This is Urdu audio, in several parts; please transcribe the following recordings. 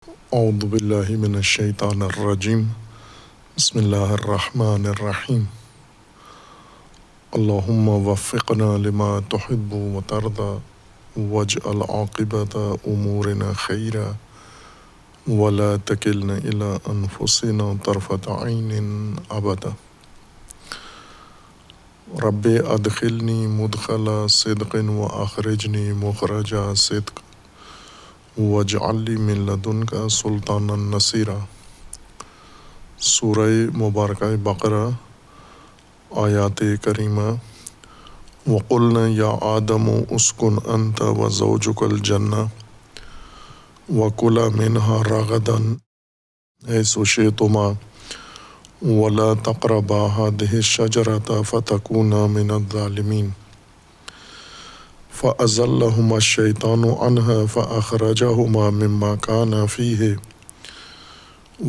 اعوذ باللہ من الشیطان الرجیم بسم اللہ الرحمن الرحیم اللہم وفقنا لما تحب وترضى واجعل عاقبت امورنا خیرا ولا تکلنا الی انفسنا طرفۃ عین ابدا رب ادخلنی مدخل صدق واخرجنی مخرج صدق واجعل لی من لدنک سلطانا نصیرا۔ سورہ مبارکہ بقرہ آیات کریمہ۔ وقلنا یا آدم اسکن انت وزوجک الجنہ وکلا منہا رغدا حیث شئتما ولا تقربا ہذہ الشجرۃ فتکونا من الظالمین۔ فأزلہما الشیطان عنہا فأخرجہما مما کانا فیہ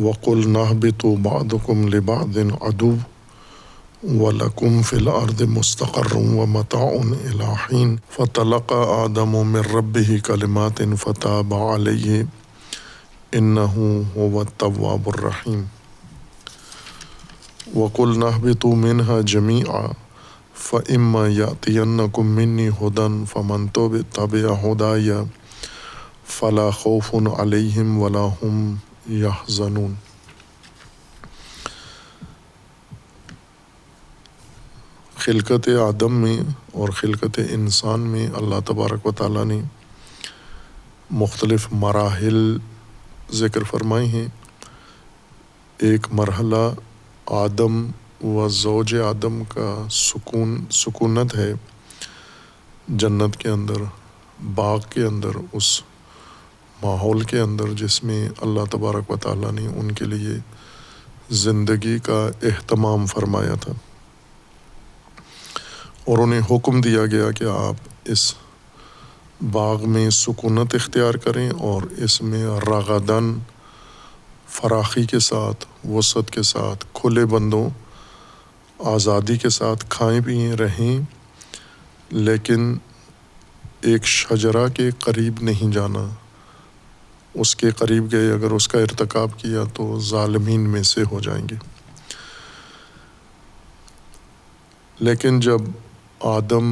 وقلنا اہبطوا بعضکم لبعض عدو وَلَكُمْ فِي الْأَرْضِ مُسْتَقَرٌّ وَمَتَاعٌ إِلَىٰ حِينٍ فَتَلَقَّىٰ آدَمُ مِن رَّبِّهِ كَلِمَاتٍ فَتَابَ عَلَيْهِ إِنَّهُ هُوَ التَّوَّابُ الرَّحِيمُ۔ وَقُلْنَا اهْبِطُوا مِنْهَا جَمِيعًا فَإِمَّا يَأْتِيَنَّكُم مِّنِّي هُدًى فَمَن تَبِعَ هُدَايَ فَلَا خَوْفٌ عَلَيْهِمْ وَلَا هُمْ يَحْزَنُونَ۔ خلقت آدم میں اور خلقت انسان میں اللہ تبارک و تعالیٰ نے مختلف مراحل ذکر فرمائے ہیں۔ ایک مرحلہ آدم و زوج آدم کا سکونت ہے جنت کے اندر، باغ کے اندر، اس ماحول کے اندر جس میں اللہ تبارک و تعالیٰ نے ان کے لیے زندگی کا اہتمام فرمایا تھا، اور انہیں حکم دیا گیا کہ آپ اس باغ میں سکونت اختیار کریں اور اس میں رغداً فراخی کے ساتھ، وسعت کے ساتھ، کھلے بندوں، آزادی کے ساتھ کھائیں پئیں رہیں، لیکن ایک شجرہ کے قریب نہیں جانا۔ اس کے قریب گئے اگر اس کا ارتکاب کیا تو ظالمین میں سے ہو جائیں گے۔ لیکن جب آدم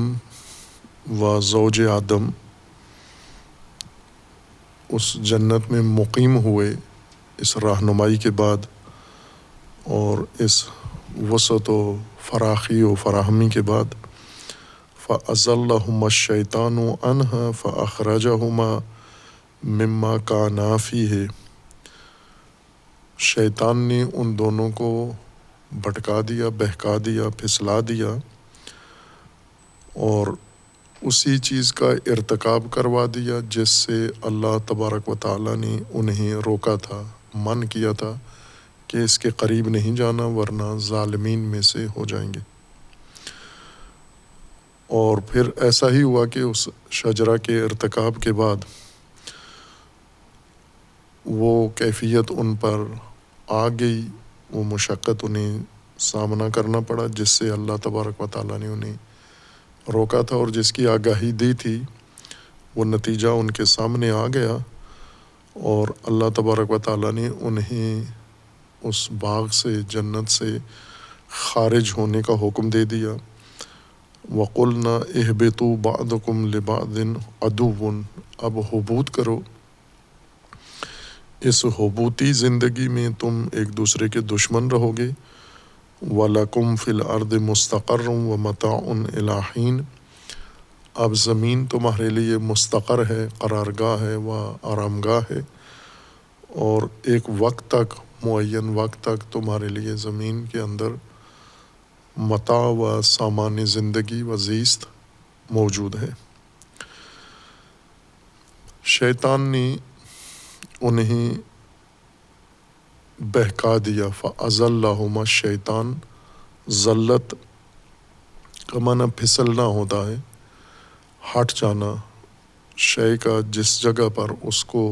و زوج آدم اس جنت میں مقیم ہوئے اس رہنمائی کے بعد اور اس وسعت و فراخی و فراہمی کے بعد، فَأَزَلَّهُمَا الشَّيْطَانُ عَنْهَا فَأَخْرَجَهُمَا مِمَّا كَانَا فِيهِ۔ شیطان نے ان دونوں کو بھٹکا دیا، بہکا دیا، پھسلا دیا اور اسی چیز کا ارتکاب کروا دیا جس سے اللہ تبارک و تعالیٰ نے انہیں روکا تھا، منع کیا تھا کہ اس کے قریب نہیں جانا ورنہ ظالمین میں سے ہو جائیں گے۔ اور پھر ایسا ہی ہوا کہ اس شجرہ کے ارتکاب کے بعد وہ کیفیت ان پر آ گئی، وہ مشقت انہیں سامنا کرنا پڑا جس سے اللہ تبارک و تعالیٰ نے انہیں روکا تھا اور جس کی آگاہی دی تھی، وہ نتیجہ ان کے سامنے آ گیا اور اللہ تبارک و تعالیٰ نے انہیں اس باغ سے، جنت سے خارج ہونے کا حکم دے دیا۔ وَقُلْنَا اهْبِطُوا بَعْضُكُمْ لِبَعْضٍ عَدُوٌّ، اب حبوط کرو، اس حبوطی زندگی میں تم ایک دوسرے کے دشمن رہو گے۔ وَلَكُمْ فِي الْأَرْضِ مُسْتَقَرٌّ وَمَتَاعٌ إِلَىٰ حِينٍ، اب زمین تمہارے لیے مستقر ہے، قرارگاہ ہے و آرامگاہ ہے، اور ایک وقت تک، معین وقت تک تمہارے لیے زمین کے اندر متاع و سامان زندگی و زیست موجود ہے۔ شیطان نے انہیں بہکا دیا۔ فَأَزَلَّهُمَا الشَّيْطَانُ، ذلت کا معنی پھسلنا ہوتا ہے، ہٹ جانا، شے کا جس جگہ پر اس کو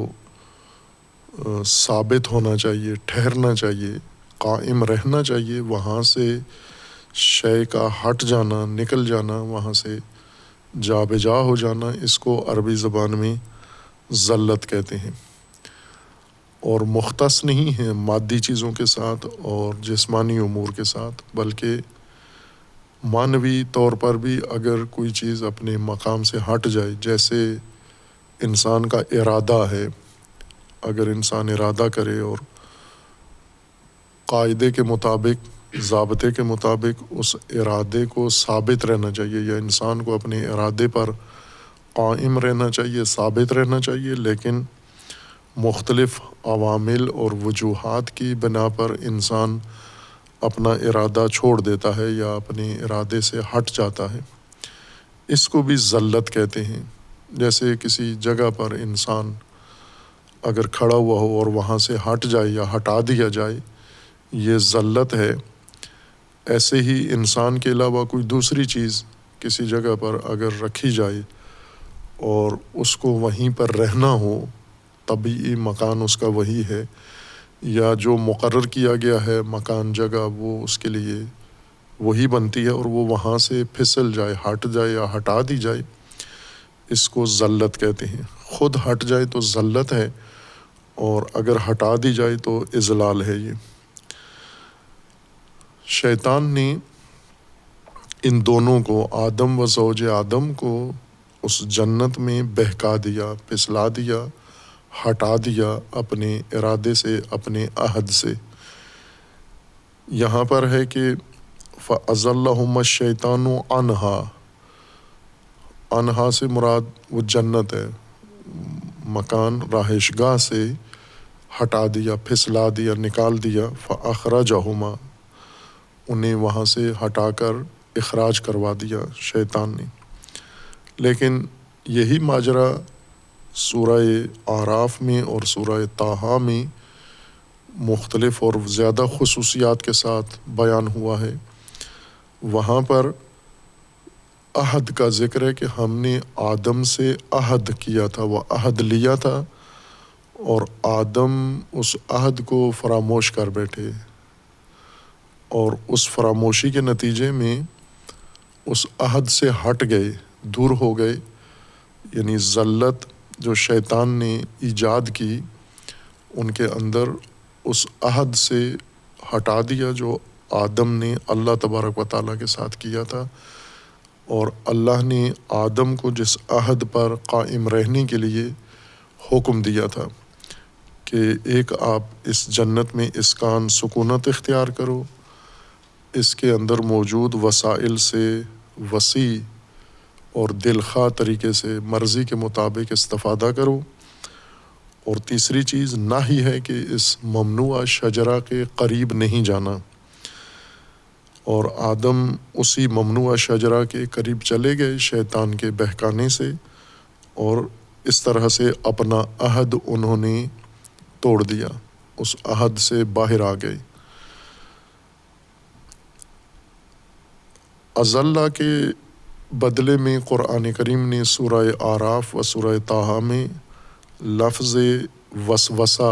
ثابت ہونا چاہیے، ٹھہرنا چاہیے، قائم رہنا چاہیے، وہاں سے شے کا ہٹ جانا، نکل جانا، وہاں سے جا بجا ہو جانا، اس کو عربی زبان میں ذلت کہتے ہیں۔ اور مختص نہیں ہے مادی چیزوں کے ساتھ اور جسمانی امور کے ساتھ، بلکہ معنوی طور پر بھی اگر کوئی چیز اپنے مقام سے ہٹ جائے، جیسے انسان کا ارادہ ہے، اگر انسان ارادہ کرے اور قاعدے کے مطابق، ضابطے کے مطابق اس ارادے کو ثابت رہنا چاہیے، یا انسان کو اپنے ارادے پر قائم رہنا چاہیے، ثابت رہنا چاہیے، لیکن مختلف عوامل اور وجوہات کی بنا پر انسان اپنا ارادہ چھوڑ دیتا ہے یا اپنے ارادے سے ہٹ جاتا ہے، اس کو بھی ذلت کہتے ہیں۔ جیسے کسی جگہ پر انسان اگر کھڑا ہوا ہو اور وہاں سے ہٹ جائے یا ہٹا دیا جائے، یہ ذلت ہے۔ ایسے ہی انسان کے علاوہ کوئی دوسری چیز کسی جگہ پر اگر رکھی جائے اور اس کو وہیں پر رہنا ہو، طبیعی مکان اس کا وہی ہے، یا جو مقرر کیا گیا ہے مکان، جگہ، وہ اس کے لیے وہی بنتی ہے، اور وہ وہاں سے پھسل جائے، ہٹ جائے یا ہٹا دی جائے، اس کو ذلت کہتے ہیں۔ خود ہٹ جائے تو ذلت ہے، اور اگر ہٹا دی جائے تو اذلال ہے۔ یہ شیطان نے ان دونوں کو، آدم و زوج آدم کو، اس جنت میں بہکا دیا، پھسلا دیا، ہٹا دیا اپنے ارادے سے، اپنے عہد سے۔ یہاں پر ہے کہ فَأَزَلَّهُمَا الشَّيْطَانُ عَنْهَا، انہا سے مراد وہ جنت ہے، مکان، رہائش گاہ سے ہٹا دیا، پھسلا دیا، نکال دیا۔ فَأَخْرَجَهُمَا، انہیں وہاں سے ہٹا کر اخراج کروا دیا شیطان نے۔ لیکن یہی ماجرا سورہ اعراف میں اور سورہ طٰہٰ میں مختلف اور زیادہ خصوصیات کے ساتھ بیان ہوا ہے۔ وہاں پر عہد کا ذکر ہے کہ ہم نے آدم سے عہد کیا تھا، وہ عہد لیا تھا، اور آدم اس عہد کو فراموش کر بیٹھے، اور اس فراموشی کے نتیجے میں اس عہد سے ہٹ گئے، دور ہو گئے۔ یعنی ذلت جو شیطان نے ایجاد کی ان کے اندر، اس عہد سے ہٹا دیا جو آدم نے اللہ تبارک و تعالیٰ کے ساتھ کیا تھا، اور اللہ نے آدم کو جس عہد پر قائم رہنے کے لیے حکم دیا تھا کہ ایک آپ اس جنت میں اسکان سکونت اختیار کرو، اس کے اندر موجود وسائل سے وسیع اور دلخواہ طریقے سے مرضی کے مطابق استفادہ کرو، اور تیسری چیز نہی ہے کہ اس ممنوعہ شجرہ کے قریب نہیں جانا، اور آدم اسی ممنوعہ شجرہ کے قریب چلے گئے شیطان کے بہکانے سے، اور اس طرح سے اپنا عہد انہوں نے توڑ دیا، اس عہد سے باہر آ گئے۔ اضل کے بدلے میں قرآن کریم نے سورہ اعراف و سورہ طٰہٰ میں لفظ وسوسہ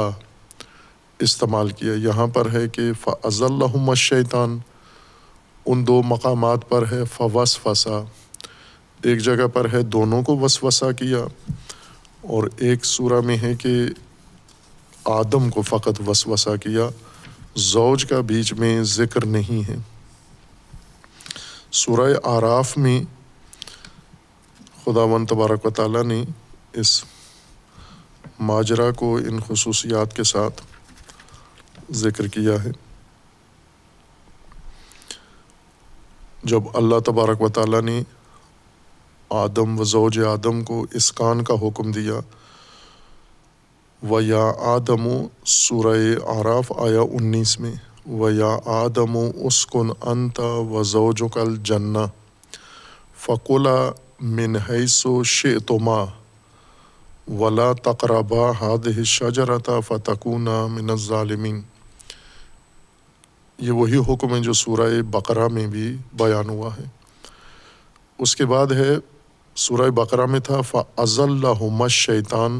استعمال کیا۔ یہاں پر ہے کہ فَأَزَلَّهُمَا الشَّيْطَانُ، ان دو مقامات پر ہے فوسوسہ، ایک جگہ پر ہے دونوں کو وسوسہ کیا، اور ایک سورہ میں ہے کہ آدم کو فقط وسوسہ کیا، زوج کا بیچ میں ذکر نہیں ہے۔ سورہ اعراف میں خداوند تبارک و تعالیٰ نے اس ماجرا کو ان خصوصیات کے ساتھ ذکر کیا ہے۔ جب اللہ تبارک و تعالیٰ نے آدم و زوج آدم کو اسکان کا حکم دیا، وَيَا آدَمُ، سورہ اعراف آیا 19 میں، وَيَا آدَمُ اُسْكُنْ أَنْتَ وَزَوْجُكَ الْجَنَّةَ فَكُلَا مِنْ حَيْثُ شِئْتُمَا وَلَا تَقْرَبَا هَٰذِهِ الشَّجَرَةَ فَتَكُونَا مِنَ الظَّالِمِينَ۔ یہ وہی حکم ہے جو سورہ بقرہ میں بھی بیان ہوا ہے۔ اس کے بعد ہے سورہ بقرہ میں تھا فَأَزَلَّهُمَا الشَّيْطَانُ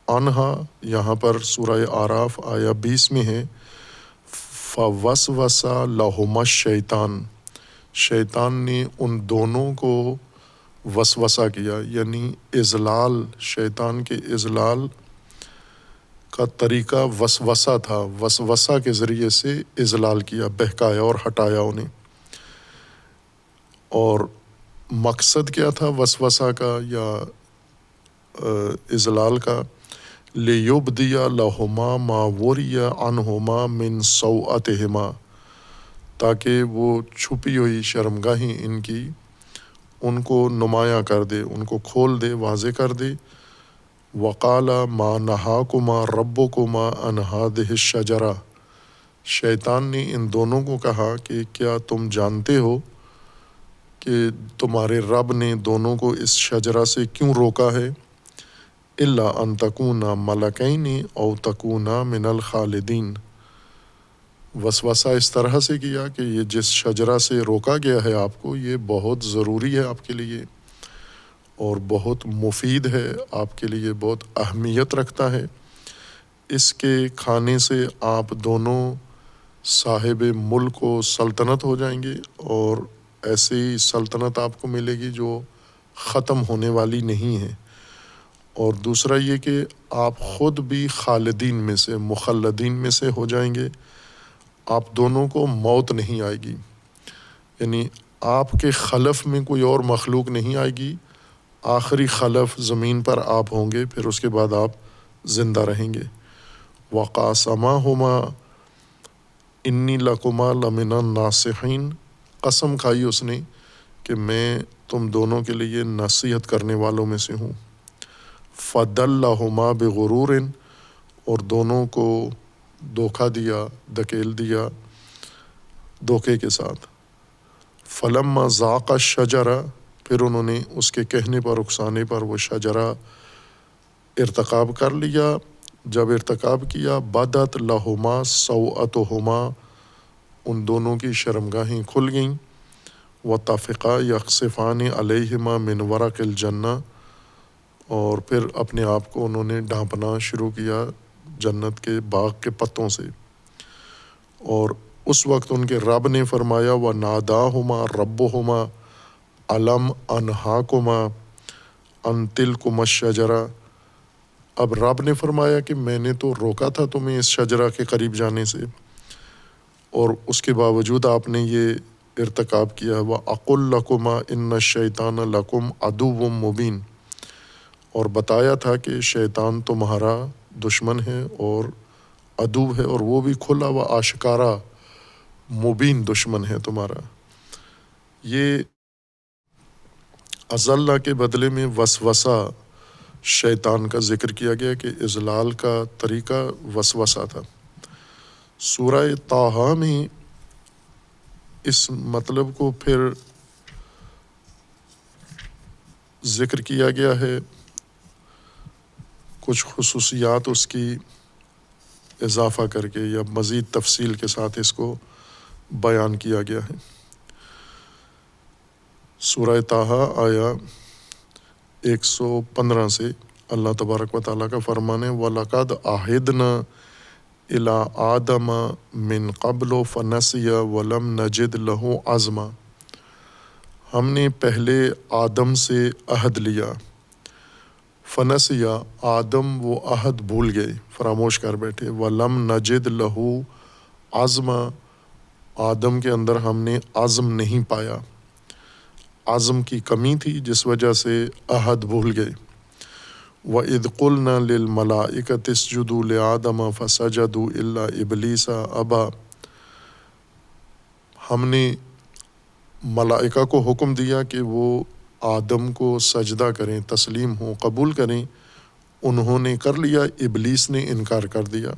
عَنْهَا، یہاں پر سورہ اعراف آیا 20 میں ہے فَوَسْوَسَ لَهُمَا الشَّيْطَانُ، شیطان نے ان دونوں کو وسوسہ کیا، یعنی اضلال، شیطان کے اضلال کا طریقہ وسوسہ تھا، وسوسہ کے ذریعے سے اضلال کیا، بہکایا اور ہٹایا انہیں۔ اور مقصد کیا تھا وسوسہ کا یا اضلال کا؟ لِيُبْدِيَ لَهُمَا مَا وُرِيَ عَنْهُمَا مِنْ سَوْءَتِهِمَا، تاکہ وہ چھپی ہوئی شرمگاہیں ان کی ان کو نمایاں کر دے، ان کو کھول دے، واضح کر دے۔ وَقَالَ مَا نَهَاكُمَا رَبُّكُمَا عَنْ هَٰذِهِ الشَّجَرَةِ، شیطان نے ان دونوں کو کہا کہ کیا تم جانتے ہو کہ تمہارے رب نے دونوں کو اس شجرہ سے کیوں روکا ہے؟ إِلَّا أَن تَكُونَا مَلَكَيْنِ أَوْ تَكُونَا مِنَ الْخَالِدِينَ، وسوسہ اس طرح سے کیا کہ یہ جس شجرہ سے روکا گیا ہے آپ کو، یہ بہت ضروری ہے آپ کے لیے اور بہت مفید ہے آپ کے لیے، بہت اہمیت رکھتا ہے۔ اس کے کھانے سے آپ دونوں صاحب ملک و سلطنت ہو جائیں گے، اور ایسی سلطنت آپ کو ملے گی جو ختم ہونے والی نہیں ہے۔ اور دوسرا یہ کہ آپ خود بھی خالدین میں سے، مخلدین میں سے ہو جائیں گے، آپ دونوں کو موت نہیں آئے گی، یعنی آپ کے خلف میں کوئی اور مخلوق نہیں آئے گی، آخری خلف زمین پر آپ ہوں گے، پھر اس کے بعد آپ زندہ رہیں گے۔ وَقَاسَمَاهُمَا إِنِّي لَكُمَا لَمِنَ النَّاصِحِينَ، قسم کھائی اس نے کہ میں تم دونوں کے لیے نصیحت کرنے والوں میں سے ہوں۔ فَدَلَّهُمَا بِغُرُورٍ، اور دونوں کو دھوکہ دیا، دھکیل دیا دھوکے کے ساتھ۔ فَلَمَّا ذَاقَا الشَّجَرَةَ، پھر انہوں نے اس کے کہنے پر، اکسانے پر وہ شجرہ ارتکاب کر لیا۔ جب ارتکاب کیا، بَدَتْ لَهُمَا سَوْءَتُهُمَا، ان دونوں کی شرمگاہیں کھل گئیں۔ وَطَفِقَا يَخْصِفَانِ عَلَيْهِمَا مِنْ وَرَقِ الْجَنَّةِ، اور پھر اپنے آپ کو انہوں نے ڈھانپنا شروع کیا جنت کے باغ کے پتوں سے۔ اور اس وقت ان کے رب نے فرمایا، وَنَادَاهُمَا رَبُّهُمَا أَلَمْ أَنْهَاكُمَا عَنْ تِلْكُمَا الشَّجَرَةِ، اب رب نے فرمایا کہ میں نے تو روکا تھا تمہیں اس شجرہ کے قریب جانے سے، اور اس کے باوجود آپ نے یہ ارتکاب کیا۔ وَأَقُلْ لَكُمَا إِنَّ الشَّيْطَانَ لَكُمْ عَدُوٌّ مُّبِينٌ، اور بتایا تھا کہ شیطان تمہارا دشمن ہے اور عدو ہے، اور وہ بھی کھلا و آشکارا مبین دشمن ہے تمہارا۔ یہ اضل کے بدلے میں وسوسہ شیطان کا ذکر کیا گیا کہ اضلال کا طریقہ وسوسہ تھا۔ سورہ طٰہٰ میں اس مطلب کو پھر ذکر کیا گیا ہے، کچھ خصوصیات اس کی اضافہ کر کے یا مزید تفصیل کے ساتھ اس کو بیان کیا گیا ہے۔ سورہ طٰہٰ آیا 115 سے اللہ تبارک و تعالیٰ کا فرمان ہے، وَلَقَدْ عَهِدْنَا إِلَىٰ آدَمَ مِنْ قَبْلُ فَنَسِيَ وَلَمْ نَجِدْ لَهُ عَزْمًا، ہم نے پہلے آدم سے عہد لیا۔ فنسیہ، آدم وہ عہد بھول گئے، فراموش کر بیٹھے۔ وَلَمْ نَجِدْ لَهُ عَزْمًا، آدم کے اندر ہم نے عزم نہیں پایا، عزم کی کمی تھی جس وجہ سے عہد بھول گئے۔ وَإِذْ قُلْنَا لِلْمَلَائِكَةِ اسْجُدُوا لِآدَمَ فَسَجَدُوا إِلَّا إِبْلِيسَ أَبَىٰ، ہم نے ملائکہ کو حکم دیا کہ وہ آدم کو سجدہ کریں، تسلیم ہوں، قبول کریں، انہوں نے کر لیا، ابلیس نے انکار کر دیا۔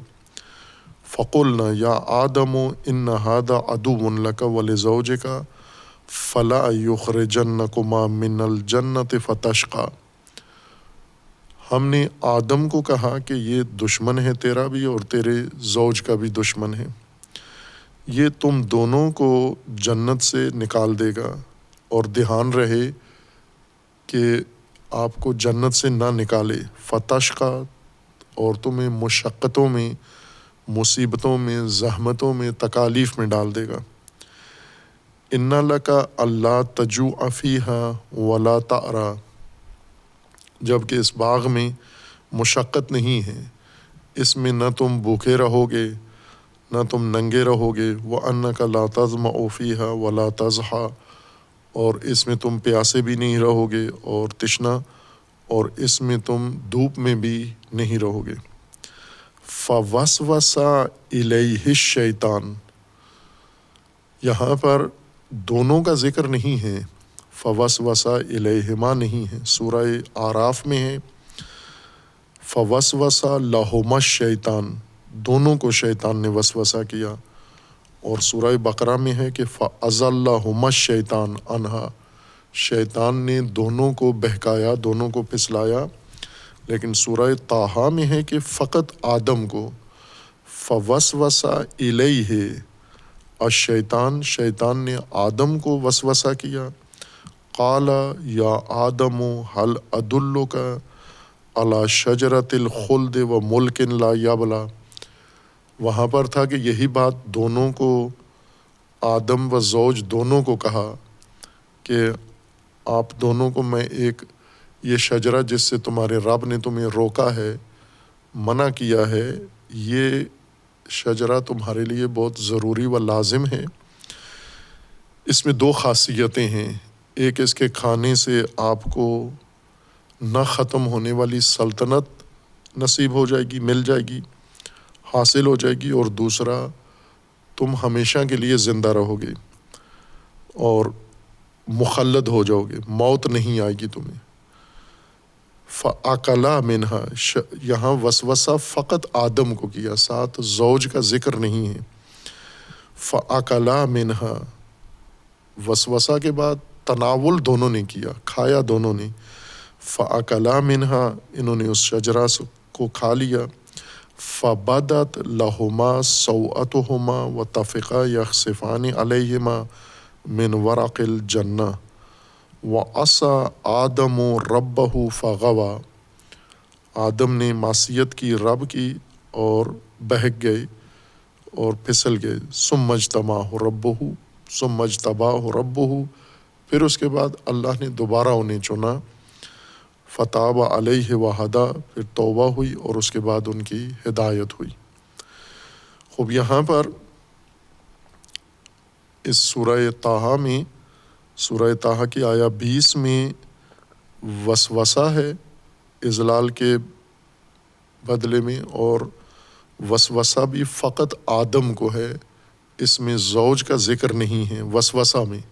فَقُلْنَا يَا آدَمُ إِنَّ هَٰذَا عَدُوٌّ لَكَ وَلِزَوْجِكَ فَلَا يُخْرِجَنَّكُمَا مِنَ الْجَنَّةِ فَتَشْقَىٰ، ہم نے آدم کو کہا کہ یہ دشمن ہے تیرا بھی اور تیرے زوج کا بھی دشمن ہے، یہ تم دونوں کو جنت سے نکال دے گا، اور دھیان رہے کہ آپ کو جنت سے نہ نکالے۔ فتشقیٰ، اور تمہیں مشقتوں میں، مصیبتوں میں، زحمتوں میں، تکالیف میں ڈال دے گا۔ ان لک اللہ تجوع فیہا ولا تعریٰ، جبکہ اس باغ میں مشقت نہیں ہے، اس میں نہ تم بھوکے رہو گے نہ تم ننگے رہو گے، وَأَنَّكَ لَا تَظْمَأُ فِيهَا وَلَا تَضْحَىٰ، اور اس میں تم پیاسے بھی نہیں رہو گے اور تشنا، اور اس میں تم دھوپ میں بھی نہیں رہو گے۔ فَوَسْوَسَ إِلَيْهِ الشَّيْطَانُ، یہاں پر دونوں کا ذکر نہیں ہے، فوسوسہ الیہما نہیں ہے، سورہ اعراف میں ہے فوسوسہ لہما الشیطان، دونوں کو شیطان نے وسوسہ کیا، اور سورہ بقرہ میں ہے کہ فَأَزَلَّهُمَا الشَّيْطَانُ عَنْهَا، شیطان نے دونوں کو بہکایا، دونوں کو پھسلایا، لیکن سورہ طٰہٰ میں ہے کہ فقط آدم کو، فوسوس الیہ الشیطان، شیطان نے آدم کو وسوسہ کیا، قال یا آدم هل ادلک علی شجرۃ الخلد وملک لا یبلی، وہاں پر تھا کہ یہی بات دونوں کو، آدم و زوج دونوں کو کہا کہ آپ دونوں کو میں ایک یہ شجرہ جس سے تمہارے رب نے تمہیں روکا ہے، منع کیا ہے، یہ شجرہ تمہارے لیے بہت ضروری و لازم ہے، اس میں دو خاصیتیں ہیں، ایک اس کے کھانے سے آپ کو نہ ختم ہونے والی سلطنت نصیب ہو جائے گی، مل جائے گی، حاصل ہو جائے گی، اور دوسرا تم ہمیشہ کے لیے زندہ رہو گے اور مخلد ہو جاؤ گے، موت نہیں آئے گی تمہیں۔ فَأَكَلَا مِنْهَا، یہاں وسوسہ فقط آدم کو کیا، ساتھ زوج کا ذکر نہیں ہے۔ فَأَكَلَا مِنْهَا، وسوسہ کے بعد تناول دونوں نے کیا، کھایا دونوں نے، فَأَكَلَا مِنْهَا، انہوں نے اس شجرہ کو کھا لیا، فَبَدَتْ لَهُمَا سَوْءَتُهُمَا وَطَفِقَا يَخْصِفَانِ عَلَيْهِمَا مِنْ وَرَقِ الْجَنَّةِ وَعَصَىٰ آدَمُ رَبَّهُ فَغَوَىٰ، آدم نے معصیت کی، رب کی، اور بہک گئے اور پھسل گئے، ثُمَّ اجْتَبَاهُ رَبُّهُ ثُمَّ اجْتَبَاهُ رَبُّهُ، پھر اس کے بعد اللہ نے دوبارہ انہیں چنا، فَتَابَ عَلَيْهِ وَهَدَىٰ، پھر توبہ ہوئی اور اس کے بعد ان کی ہدایت ہوئی۔ خوب یہاں پر اس سورہ طٰہٰ میں، سورہ طٰہٰ کی آیا 20 میں وسوسہ ہے اضلال کے بدلے میں، اور وسوسہ بھی فقط آدم کو ہے، اس میں زوج کا ذکر نہیں ہے وسوسہ میں،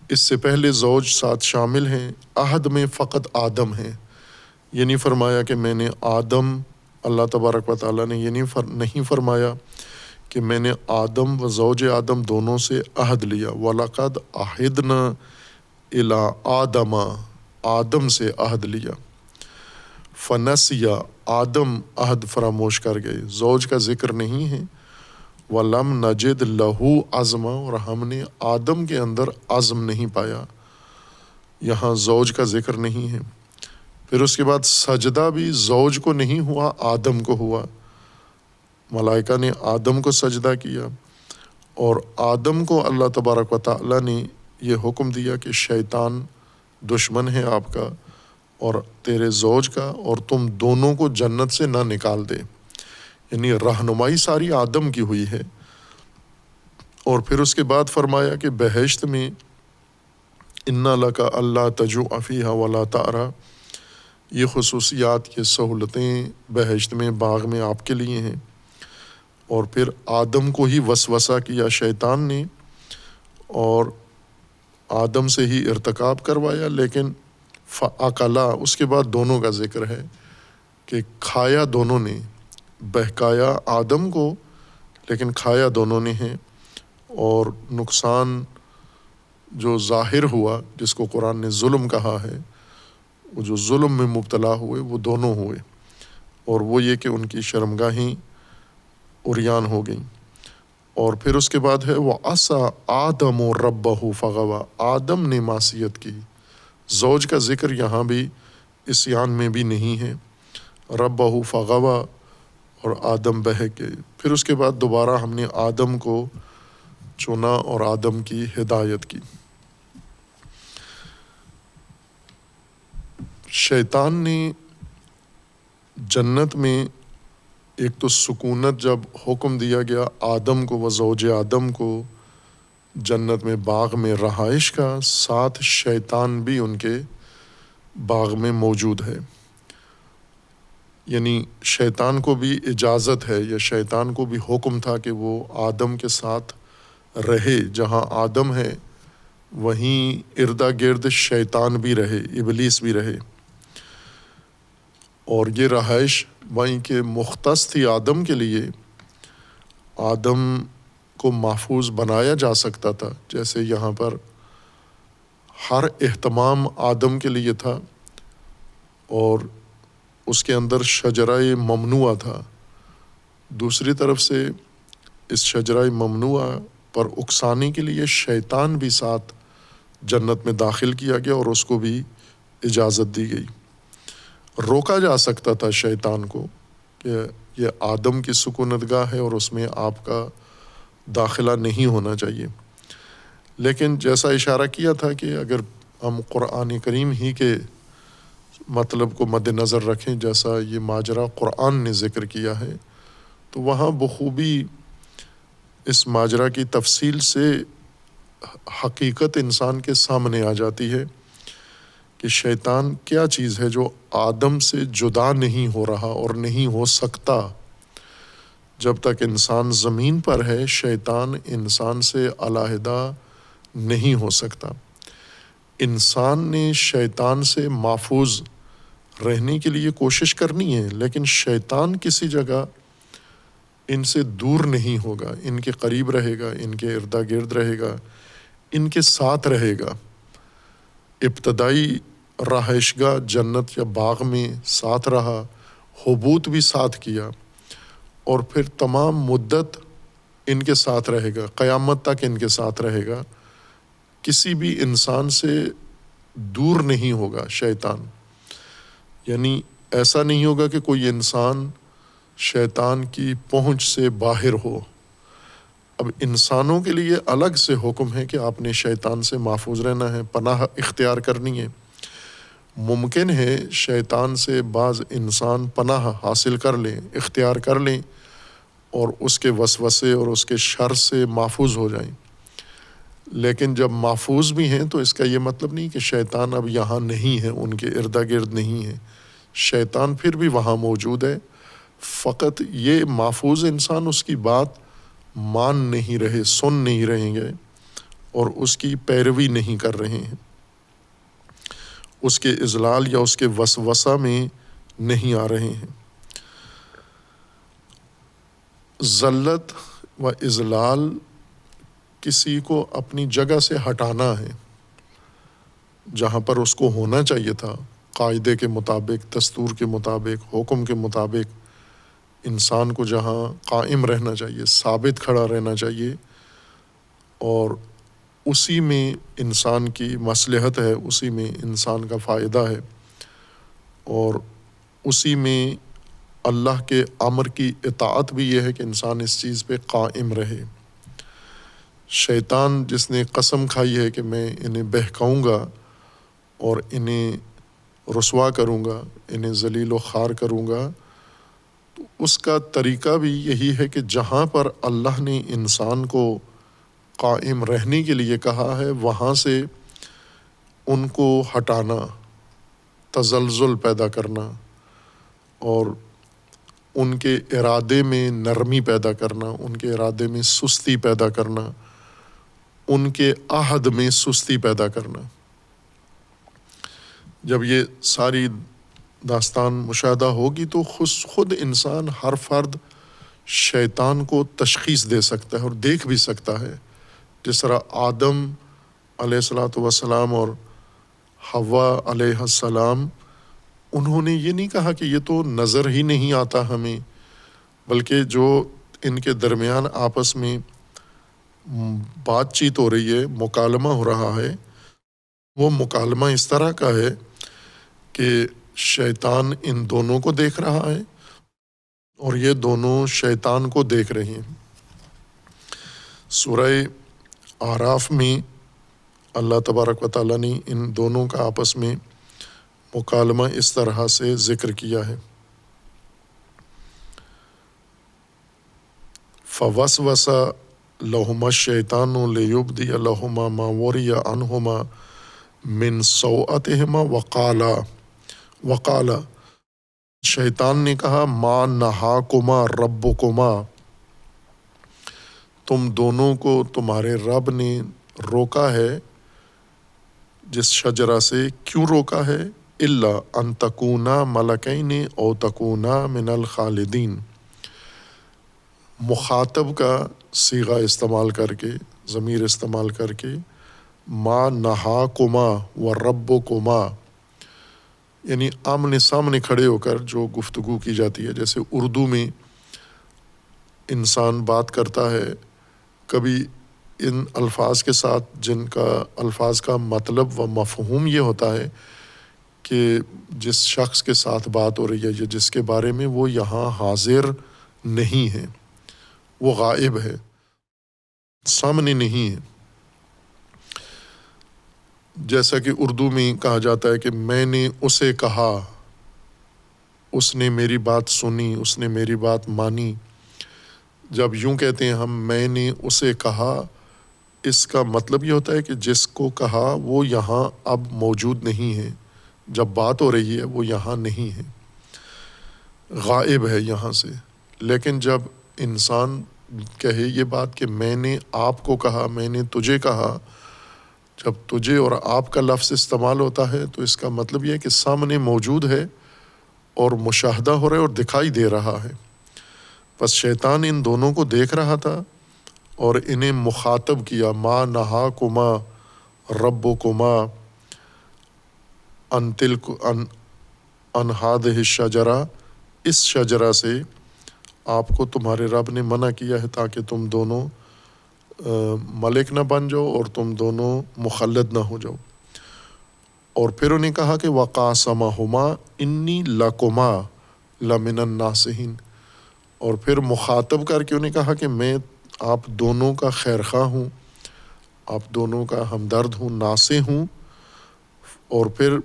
اس سے پہلے زوج ساتھ شامل ہیں، عہد میں فقط آدم ہے، یہ نہیں فرمایا کہ میں نے آدم، اللہ تبارک و تعالیٰ نے یہ نہیں فرمایا کہ میں نے آدم و زوج آدم دونوں سے عہد لیا، وَلَقَدْ عَهِدْنَا إِلَىٰ آدَمَ، آدم سے عہد لیا، فَنَسِیَ، آدم عہد فراموش کر گئے، زوج کا ذکر نہیں ہے، وَلَمْ نَجِدْ لَهُ عَزْمًا، اور ہم نے آدم کے اندر عزم نہیں پایا، یہاں زوج کا ذکر نہیں ہے۔ پھر اس کے بعد سجدہ بھی زوج کو نہیں ہوا، آدم کو ہوا، ملائکہ نے آدم کو سجدہ کیا، اور آدم کو اللہ تبارک و تعالیٰ نے یہ حکم دیا کہ شیطان دشمن ہے آپ کا اور تیرے زوج کا، اور تم دونوں کو جنت سے نہ نکال دے، یعنی رہنمائی ساری آدم کی ہوئی ہے۔ اور پھر اس کے بعد فرمایا کہ بہشت میں اِنَّ لَكَ أَلَّا تَجُوعَ فِيهَا وَلَا تَعْرَىٰ، یہ خصوصیات، یہ سہولتیں بہشت میں، باغ میں آپ کے لیے ہیں۔ اور پھر آدم کو ہی وسوسہ کیا شیطان نے، اور آدم سے ہی ارتکاب کروایا، لیکن فَأَكَلَا، اس کے بعد دونوں کا ذکر ہے کہ کھایا دونوں نے، بہکایا آدم کو لیکن کھایا دونوں نے ہے، اور نقصان جو ظاہر ہوا، جس کو قرآن نے ظلم کہا ہے، وہ جو ظلم میں مبتلا ہوئے وہ دونوں ہوئے، اور وہ یہ کہ ان کی شرمگاہیں عریان ہو گئیں۔ اور پھر اس کے بعد ہے وَعَصَىٰ آدَمُ رَبَّهُ فَغَوَىٰ، آدم نے معصیت کی، زوج کا ذکر یہاں بھی عصیان میں بھی نہیں ہے، رَبَّهُ فَغَوَىٰ، اور آدم بہک گئے۔ پھر اس کے بعد دوبارہ ہم نے آدم کو چنا اور آدم کی ہدایت کی۔ شیطان نے جنت میں ایک تو سکونت جب حکم دیا گیا آدم کو و زوج آدم کو جنت میں باغ میں رہائش کا، ساتھ شیطان بھی ان کے باغ میں موجود ہے، یعنی شیطان کو بھی اجازت ہے یا شیطان کو بھی حکم تھا کہ وہ آدم کے ساتھ رہے، جہاں آدم ہے وہیں اردا گرد شیطان بھی رہے، ابلیس بھی رہے، اور یہ رہائش وہیں کے مختص تھی آدم کے لیے۔ آدم کو محفوظ بنایا جا سکتا تھا، جیسے یہاں پر ہر اہتمام آدم کے لیے تھا، اور اس کے اندر شجرہ ممنوعہ تھا، دوسری طرف سے اس شجرہ ممنوعہ پر اکسانے کے لیے شیطان بھی ساتھ جنت میں داخل کیا گیا اور اس کو بھی اجازت دی گئی۔ روکا جا سکتا تھا شیطان کو کہ یہ آدم کی سکونت گاہ ہے اور اس میں آپ کا داخلہ نہیں ہونا چاہیے، لیکن جیسا اشارہ کیا تھا کہ اگر ہم قرآن کریم ہی کے مطلب کو مد نظر رکھیں، جیسا یہ ماجرا قرآن نے ذکر کیا ہے، تو وہاں بخوبی اس ماجرا کی تفصیل سے حقیقت انسان کے سامنے آ جاتی ہے کہ شیطان کیا چیز ہے جو آدم سے جدا نہیں ہو رہا اور نہیں ہو سکتا۔ جب تک انسان زمین پر ہے شیطان انسان سے علیحدہ نہیں ہو سکتا۔ انسان نے شیطان سے محفوظ رہنے کے لیے کوشش کرنی ہے، لیکن شیطان کسی جگہ ان سے دور نہیں ہوگا، ان کے قریب رہے گا، ان کے اردا گرد رہے گا، ان کے ساتھ رہے گا۔ ابتدائی رہائش گاہ جنت یا باغ میں ساتھ رہا، حبوط بھی ساتھ کیا، اور پھر تمام مدت ان کے ساتھ رہے گا، قیامت تک ان کے ساتھ رہے گا، کسی بھی انسان سے دور نہیں ہوگا شیطان۔ یعنی ایسا نہیں ہوگا کہ کوئی انسان شیطان کی پہنچ سے باہر ہو۔ اب انسانوں کے لیے الگ سے حکم ہے کہ آپ نے شیطان سے محفوظ رہنا ہے، پناہ اختیار کرنی ہے۔ ممکن ہے شیطان سے بعض انسان پناہ حاصل کر لیں، اختیار کر لیں، اور اس کے وسوسے اور اس کے شر سے محفوظ ہو جائیں، لیکن جب محفوظ بھی ہیں تو اس کا یہ مطلب نہیں کہ شیطان اب یہاں نہیں ہے، ان کے اردا گرد نہیں ہے، شیطان پھر بھی وہاں موجود ہے، فقط یہ محفوظ انسان اس کی بات مان نہیں رہے، سن نہیں رہیں گے، اور اس کی پیروی نہیں کر رہے ہیں، اس کے اضلال یا اس کے وسوسہ میں نہیں آ رہے ہیں۔ ذلت و اضلال کسی کو اپنی جگہ سے ہٹانا ہے، جہاں پر اس کو ہونا چاہیے تھا، قاعدے کے مطابق، دستور کے مطابق، حکم کے مطابق انسان کو جہاں قائم رہنا چاہیے، ثابت کھڑا رہنا چاہیے، اور اسی میں انسان کی مصلحت ہے، اسی میں انسان کا فائدہ ہے، اور اسی میں اللہ کے امر کی اطاعت بھی یہ ہے کہ انسان اس چیز پہ قائم رہے۔ شیطان جس نے قسم کھائی ہے کہ میں انہیں بہکاؤں گا اور انہیں رسوا کروں گا، انہیں ذلیل و خوار کروں گا، تو اس کا طریقہ بھی یہی ہے کہ جہاں پر اللہ نے انسان کو قائم رہنے کے لیے کہا ہے وہاں سے ان کو ہٹانا، تزلزل پیدا کرنا، اور ان کے ارادے میں نرمی پیدا کرنا، ان کے ارادے میں سستی پیدا کرنا، ان کے عہد میں سستی پیدا کرنا۔ جب یہ ساری داستان مشاہدہ ہوگی تو خود انسان، ہر فرد شیطان کو تشخیص دے سکتا ہے اور دیکھ بھی سکتا ہے، جس طرح آدم علیہ السلام اور حوا علیہ السلام، انہوں نے یہ نہیں کہا کہ یہ تو نظر ہی نہیں آتا ہمیں، بلکہ جو ان کے درمیان آپس میں بات چیت ہو رہی ہے، مکالمہ ہو رہا ہے، وہ مکالمہ اس طرح کا ہے کہ شیطان ان دونوں کو دیکھ رہا ہے اور یہ دونوں شیطان کو دیکھ رہے ہیں۔ سورہ اعراف میں اللہ تبارک و تعالیٰ نے ان دونوں کا آپس میں مکالمہ اس طرح سے ذکر کیا ہے۔ فوسوس لہما الشیطان لیبدی لہما ما وری عنہما من سوءتہما وقالا شیطان نے کہا ما نہاکما ربکما، تم دونوں کو تمہارے رب نے روکا ہے جس شجرہ سے، کیوں روکا ہے؟ الا ان تکونا ملکین او تکونا من الخالدین، مخاطب کا صیغہ استعمال کر کے، ضمیر استعمال کر کے، ما نہاکما و ربکما، یعنی آمنے سامنے کھڑے ہو کر جو گفتگو کی جاتی ہے، جیسے اردو میں انسان بات کرتا ہے، کبھی ان الفاظ کے ساتھ جن کا الفاظ کا مطلب و مفہوم یہ ہوتا ہے کہ جس شخص کے ساتھ بات ہو رہی ہے یا جس کے بارے میں وہ یہاں حاضر نہیں ہے، وہ غائب ہے، سامنے نہیں ہے، جیسا کہ اردو میں کہا جاتا ہے کہ میں نے اسے کہا، اس نے میری بات سنی، اس نے میری بات مانی۔ جب یوں کہتے ہیں ہم میں نے اسے کہا، اس کا مطلب یہ ہوتا ہے کہ جس کو کہا وہ یہاں اب موجود نہیں ہے، جب بات ہو رہی ہے وہ یہاں نہیں ہے، غائب ہے یہاں سے۔ لیکن جب انسان کہے یہ بات کہ میں نے آپ کو کہا، میں نے تجھے کہا، جب تجھے اور آپ کا لفظ استعمال ہوتا ہے تو اس کا مطلب یہ ہے کہ سامنے موجود ہے اور مشاہدہ ہو رہا ہے اور دکھائی دے رہا ہے۔ بس شیطان ان دونوں کو دیکھ رہا تھا اور انہیں مخاطب کیا، ما نہاکما ربکما ان ہذہ الشجرہ، اس شجرہ سے آپ کو تمہارے رب نے منع کیا ہے تاکہ تم دونوں ملک نہ بن جاؤ اور تم دونوں مخلد نہ ہو جاؤ۔ اور پھر انہیں کہا کہ وقاسمہما انی لکما لمن الناصحین، اور پھر مخاطب کر کے انہیں کہا کہ میں آپ دونوں کا خیر خواہ ہوں، آپ دونوں کا ہمدرد ہوں، ناصح ہوں۔ اور پھر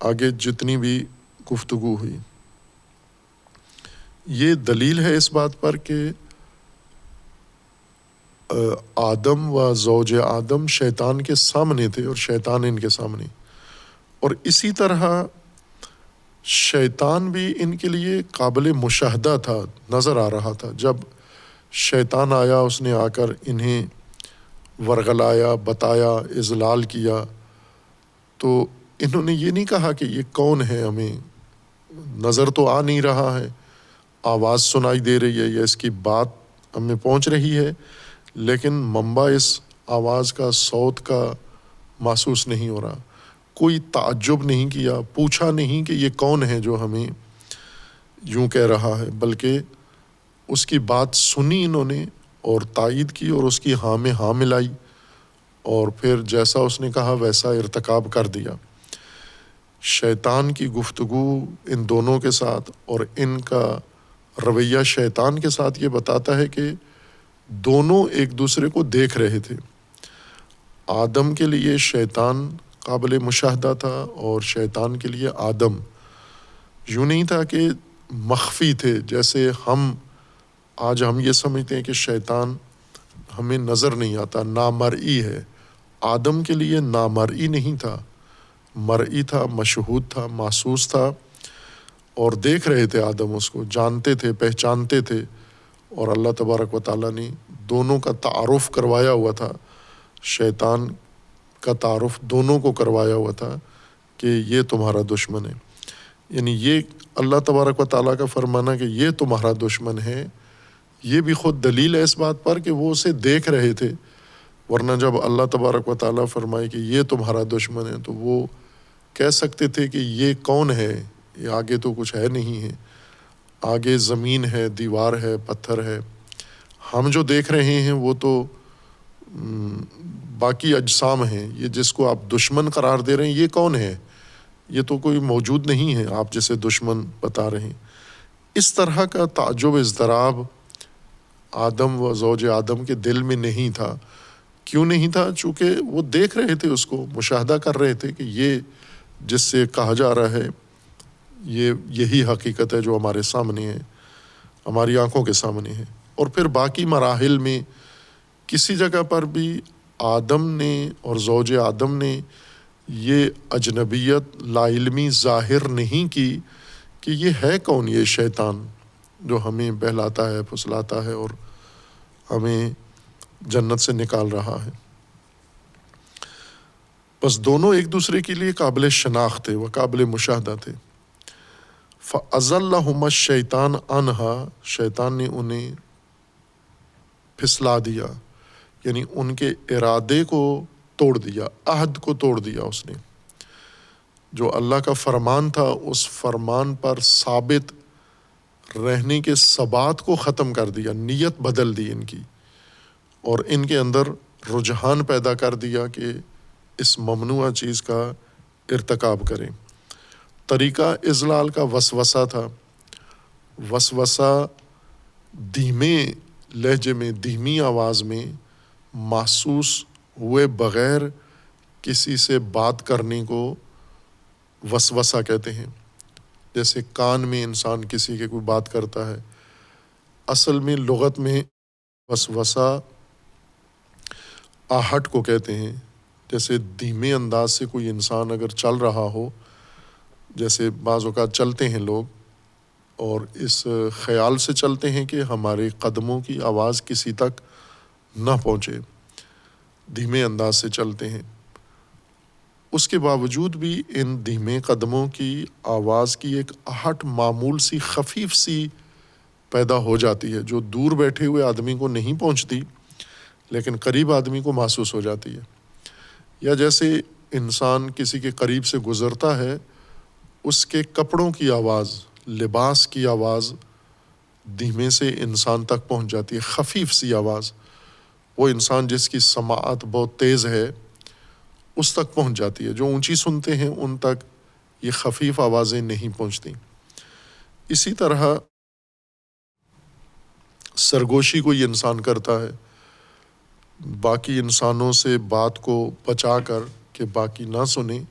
آگے جتنی بھی گفتگو ہوئی، یہ دلیل ہے اس بات پر کہ آدم و زوج آدم شیطان کے سامنے تھے اور شیطان ان کے سامنے، اور اسی طرح شیطان بھی ان کے لیے قابل مشاہدہ تھا، نظر آ رہا تھا۔ جب شیطان آیا، اس نے آ کر انہیں ورغلایا، بتایا، اضلال کیا، تو انہوں نے یہ نہیں کہا کہ یہ کون ہے، ہمیں نظر تو آ نہیں رہا ہے، آواز سنائی دے رہی ہے یا اس کی بات ہمیں پہنچ رہی ہے، لیکن منبع اس آواز کا، صوت کا محسوس نہیں ہو رہا۔ کوئی تعجب نہیں کیا، پوچھا نہیں کہ یہ کون ہے جو ہمیں یوں کہہ رہا ہے، بلکہ اس کی بات سنی انہوں نے اور تائید کی اور اس کی ہاں میں ہاں ملائی، اور پھر جیسا اس نے کہا ویسا ارتکاب کر دیا۔ شیطان کی گفتگو ان دونوں کے ساتھ اور ان کا رویہ شیطان کے ساتھ یہ بتاتا ہے کہ دونوں ایک دوسرے کو دیکھ رہے تھے۔ آدم کے لیے شیطان قابل مشاہدہ تھا اور شیطان کے لیے آدم، یوں نہیں تھا کہ مخفی تھے، جیسے آج ہم یہ سمجھتے ہیں کہ شیطان ہمیں نظر نہیں آتا، نامرئی ہے۔ آدم کے لیے نامرئی نہیں تھا، مرئی تھا، مشہود تھا، محسوس تھا، اور دیکھ رہے تھے آدم، اس کو جانتے تھے، پہچانتے تھے، اور اللہ تبارک و تعالیٰ نے دونوں کا تعارف کروایا ہوا تھا۔ شیطان کا تعارف دونوں کو کروایا ہوا تھا کہ یہ تمہارا دشمن ہے، یعنی یہ اللہ تبارک و تعالیٰ کا فرمانا کہ یہ تمہارا دشمن ہے، یہ بھی خود دلیل ہے اس بات پر کہ وہ اسے دیکھ رہے تھے، ورنہ جب اللہ تبارک و تعالیٰ فرمائے کہ یہ تمہارا دشمن ہے تو وہ کہہ سکتے تھے کہ یہ کون ہے، یہ آگے تو کچھ ہے نہیں ہے، آگے زمین ہے، دیوار ہے، پتھر ہے، ہم جو دیکھ رہے ہیں وہ تو باقی اجسام ہیں، یہ جس کو آپ دشمن قرار دے رہے ہیں یہ کون ہے، یہ تو کوئی موجود نہیں ہے آپ جسے دشمن بتا رہے ہیں۔ اس طرح کا تعجب، اضطراب آدم و زوج آدم کے دل میں نہیں تھا۔ کیوں نہیں تھا؟ چونکہ وہ دیکھ رہے تھے، اس کو مشاہدہ کر رہے تھے کہ یہ جس سے کہا جا رہا ہے یہی حقیقت ہے جو ہمارے سامنے ہے، ہماری آنکھوں کے سامنے ہے۔ اور پھر باقی مراحل میں کسی جگہ پر بھی آدم نے اور زوج آدم نے یہ اجنبیت لا علمی ظاہر نہیں کی کہ یہ ہے کون، یہ شیطان جو ہمیں بہلاتا ہے، پھسلاتا ہے اور ہمیں جنت سے نکال رہا ہے۔ بس دونوں ایک دوسرے کے لیے قابل شناخت تھے و قابل مشاہدہ تھے۔ فَأَزَلَّهُمَا الشَّيْطَانُ عَنْهَا، شیطان نے انہیں پھسلا دیا، یعنی ان کے ارادے کو توڑ دیا، عہد کو توڑ دیا۔ اس نے جو اللہ کا فرمان تھا اس فرمان پر ثابت رہنے کے ثبات کو ختم کر دیا، نیت بدل دی ان کی، اور ان کے اندر رجحان پیدا کر دیا کہ اس ممنوعہ چیز کا ارتکاب کریں۔ طریقہ اضلال کا وسوسہ تھا۔ وسوسہ دھیمے لہجے میں، دھیمی آواز میں، محسوس ہوئے بغیر کسی سے بات کرنے کو وسوسہ کہتے ہیں۔ جیسے کان میں انسان کسی کے کوئی بات کرتا ہے، اصل میں لغت میں وسوسہ آہٹ کو کہتے ہیں۔ جیسے دھیمے انداز سے کوئی انسان اگر چل رہا ہو، جیسے بعض اوقات چلتے ہیں لوگ اور اس خیال سے چلتے ہیں کہ ہمارے قدموں کی آواز کسی تک نہ پہنچے، دھیمے انداز سے چلتے ہیں، اس کے باوجود بھی ان دھیمے قدموں کی آواز کی ایک آہٹ معمول سی، خفیف سی پیدا ہو جاتی ہے، جو دور بیٹھے ہوئے آدمی کو نہیں پہنچتی لیکن قریب آدمی کو محسوس ہو جاتی ہے۔ یا جیسے انسان کسی کے قریب سے گزرتا ہے، اس کے کپڑوں کی آواز، لباس کی آواز دھیمے سے انسان تک پہنچ جاتی ہے، خفیف سی آواز۔ وہ انسان جس کی سماعت بہت تیز ہے اس تک پہنچ جاتی ہے، جو اونچی سنتے ہیں ان تک یہ خفیف آوازیں نہیں پہنچتی۔ اسی طرح سرگوشی کوئی انسان کرتا ہے، باقی انسانوں سے بات کو بچا کر کہ باقی نہ سنیں،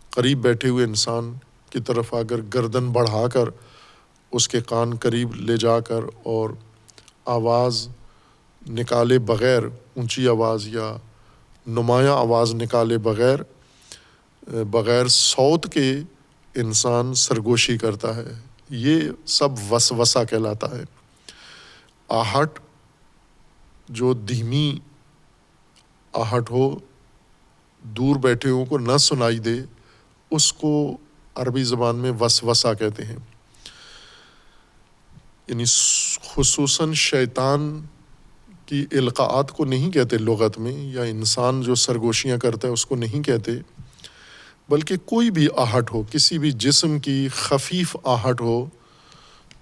قریب بیٹھے ہوئے انسان کی طرف اگر گردن بڑھا کر اس کے کان قریب لے جا کر اور آواز نکالے بغیر، اونچی آواز یا نمایاں آواز نکالے بغیر صوت کے انسان سرگوشی کرتا ہے، یہ سب وسوسہ کہلاتا ہے۔ آہٹ جو دھیمی آہٹ ہو، دور بیٹھے ہوں کو نہ سنائی دے، اس کو عربی زبان میں وسوسہ کہتے ہیں۔ یعنی خصوصاً شیطان کی القاعات کو نہیں کہتے لغت میں، یا انسان جو سرگوشیاں کرتا ہے اس کو نہیں کہتے، بلکہ کوئی بھی آہٹ ہو، کسی بھی جسم کی خفیف آہٹ ہو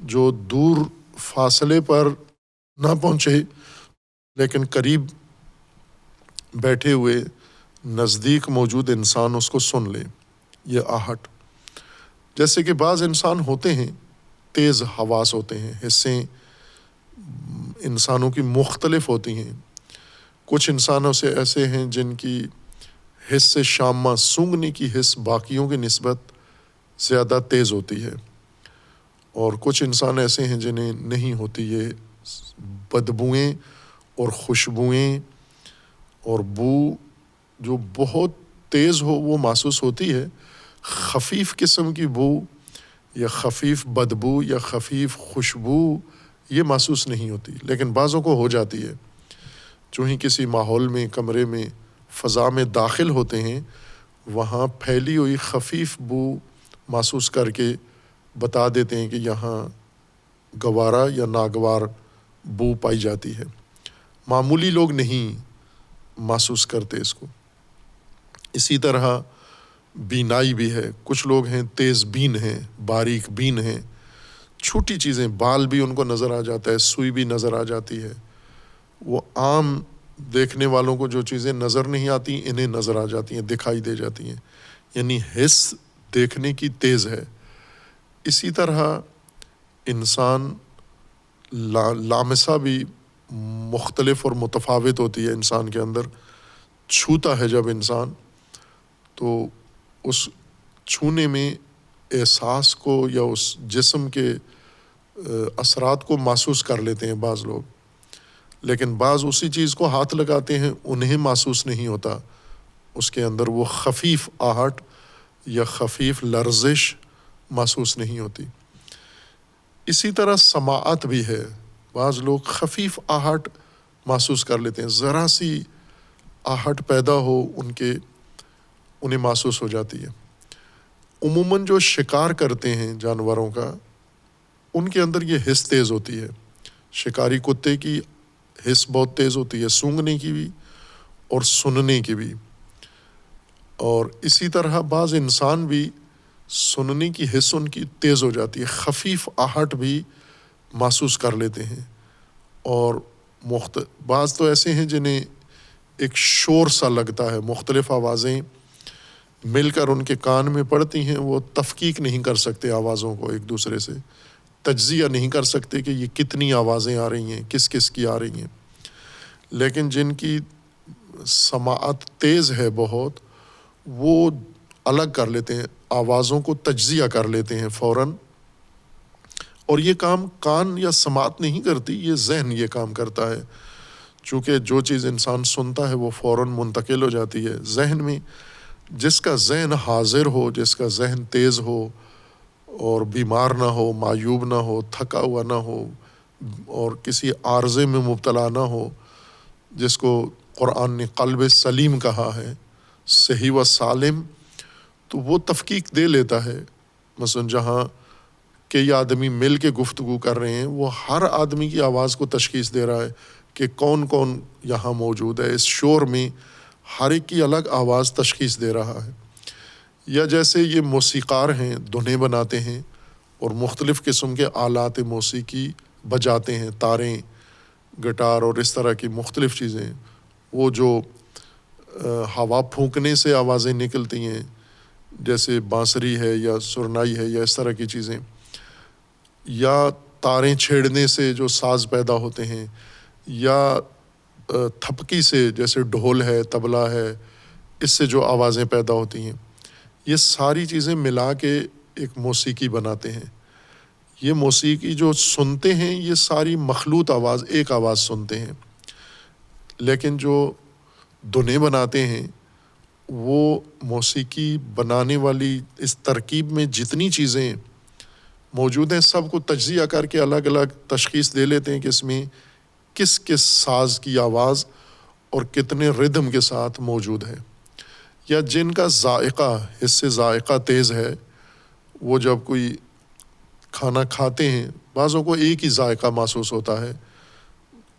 جو دور فاصلے پر نہ پہنچے لیکن قریب بیٹھے ہوئے نزدیک موجود انسان اس کو سن لے، یہ آہٹ۔ جیسے کہ بعض انسان ہوتے ہیں تیز حواس ہوتے ہیں، حصیں انسانوں کی مختلف ہوتی ہیں۔ کچھ انسانوں سے ایسے ہیں جن کی حس شامہ، سونگھنے کی حس باقیوں کی نسبت زیادہ تیز ہوتی ہے، اور کچھ انسان ایسے ہیں جنہیں نہیں ہوتی یہ بدبوئیں اور خوشبوئیں اور بو جو بہت تیز ہو وہ محسوس ہوتی ہے، خفیف قسم کی بو یا خفیف بدبو یا خفیف خوشبو یہ محسوس نہیں ہوتی، لیکن بعضوں کو ہو جاتی ہے۔ جو ہی کسی ماحول میں، کمرے میں، فضا میں داخل ہوتے ہیں، وہاں پھیلی ہوئی خفیف بو محسوس کر کے بتا دیتے ہیں کہ یہاں گوارا یا ناگوار بو پائی جاتی ہے۔ معمولی لوگ نہیں محسوس کرتے اس کو۔ اسی طرح بینائی بھی ہے، کچھ لوگ ہیں تیز بین ہیں، باریک بین ہیں، چھوٹی چیزیں، بال بھی ان کو نظر آ جاتا ہے، سوئی بھی نظر آ جاتی ہے۔ وہ عام دیکھنے والوں کو جو چیزیں نظر نہیں آتی انہیں نظر آ جاتی ہیں، دکھائی دے جاتی ہیں، یعنی حس دیکھنے کی تیز ہے۔ اسی طرح انسان لامسہ بھی مختلف اور متفاوت ہوتی ہے انسان کے اندر۔ چھوتا ہے جب انسان تو اس چھونے میں احساس کو یا اس جسم کے اثرات کو محسوس کر لیتے ہیں بعض لوگ۔ لیکن بعض اسی چیز کو ہاتھ لگاتے ہیں انہیں محسوس نہیں ہوتا، اس کے اندر وہ خفیف آہٹ یا خفیف لرزش محسوس نہیں ہوتی۔ اسی طرح سماعت بھی ہے، بعض لوگ خفیف آہٹ محسوس کر لیتے ہیں، ذرا سی آہٹ پیدا ہو انہیں محسوس ہو جاتی ہے۔ عموماً جو شکار کرتے ہیں جانوروں کا، ان کے اندر یہ حس تیز ہوتی ہے۔ شکاری کتے کی حس بہت تیز ہوتی ہے، سونگھنے کی بھی اور سننے کی بھی۔ اور اسی طرح بعض انسان بھی سننے کی حس ان کی تیز ہو جاتی ہے، خفیف آہٹ بھی محسوس کر لیتے ہیں۔ اور بعض تو ایسے ہیں جنہیں ایک شور سا لگتا ہے، مختلف آوازیں مل کر ان کے کان میں پڑتی ہیں، وہ تفکیک نہیں کر سکتے آوازوں کو، ایک دوسرے سے تجزیہ نہیں کر سکتے کہ یہ کتنی آوازیں آ رہی ہیں، کس کس کی آ رہی ہیں۔ لیکن جن کی سماعت تیز ہے بہت، وہ الگ کر لیتے ہیں، آوازوں کو تجزیہ کر لیتے ہیں فوراً۔ اور یہ کام کان یا سماعت نہیں کرتی، یہ ذہن یہ کام کرتا ہے، چونکہ جو چیز انسان سنتا ہے وہ فوراً منتقل ہو جاتی ہے ذہن میں۔ جس کا ذہن حاضر ہو، جس کا ذہن تیز ہو اور بیمار نہ ہو، معیوب نہ ہو، تھکا ہوا نہ ہو اور کسی عارضے میں مبتلا نہ ہو، جس کو قرآن نے قلب سلیم کہا ہے، صحیح و سالم، تو وہ تفکیک دے لیتا ہے۔ مثلا جہاں کئی آدمی مل کے گفتگو کر رہے ہیں، وہ ہر آدمی کی آواز کو تشخیص دے رہا ہے کہ کون کون یہاں موجود ہے، اس شور میں ہر ایک کی الگ آواز تشخیص دے رہا ہے۔ یا جیسے یہ موسیقار ہیں، دھنیں بناتے ہیں اور مختلف قسم کے آلات موسیقی بجاتے ہیں، تاریں، گٹار اور اس طرح کی مختلف چیزیں، وہ جو ہوا پھونکنے سے آوازیں نکلتی ہیں، جیسے بانسری ہے یا سرنائی ہے یا اس طرح کی چیزیں، یا تاریں چھیڑنے سے جو ساز پیدا ہوتے ہیں، یا تھپکی سے جیسے ڈھول ہے، طبلہ ہے، اس سے جو آوازیں پیدا ہوتی ہیں، یہ ساری چیزیں ملا کے ایک موسیقی بناتے ہیں۔ یہ موسیقی جو سنتے ہیں، یہ ساری مخلوط آواز، ایک آواز سنتے ہیں، لیکن جو دھنیں بناتے ہیں، وہ موسیقی بنانے والی اس ترکیب میں جتنی چیزیں موجود ہیں، سب کو تجزیہ کر کے الگ الگ تشخیص دے لیتے ہیں کہ اس میں کس کس ساز کی آواز اور کتنے ردم کے ساتھ موجود ہے۔ یا جن کا ذائقہ، حس سے ذائقہ تیز ہے، وہ جب کوئی کھانا کھاتے ہیں، بعضوں کو ایک ہی ذائقہ محسوس ہوتا ہے،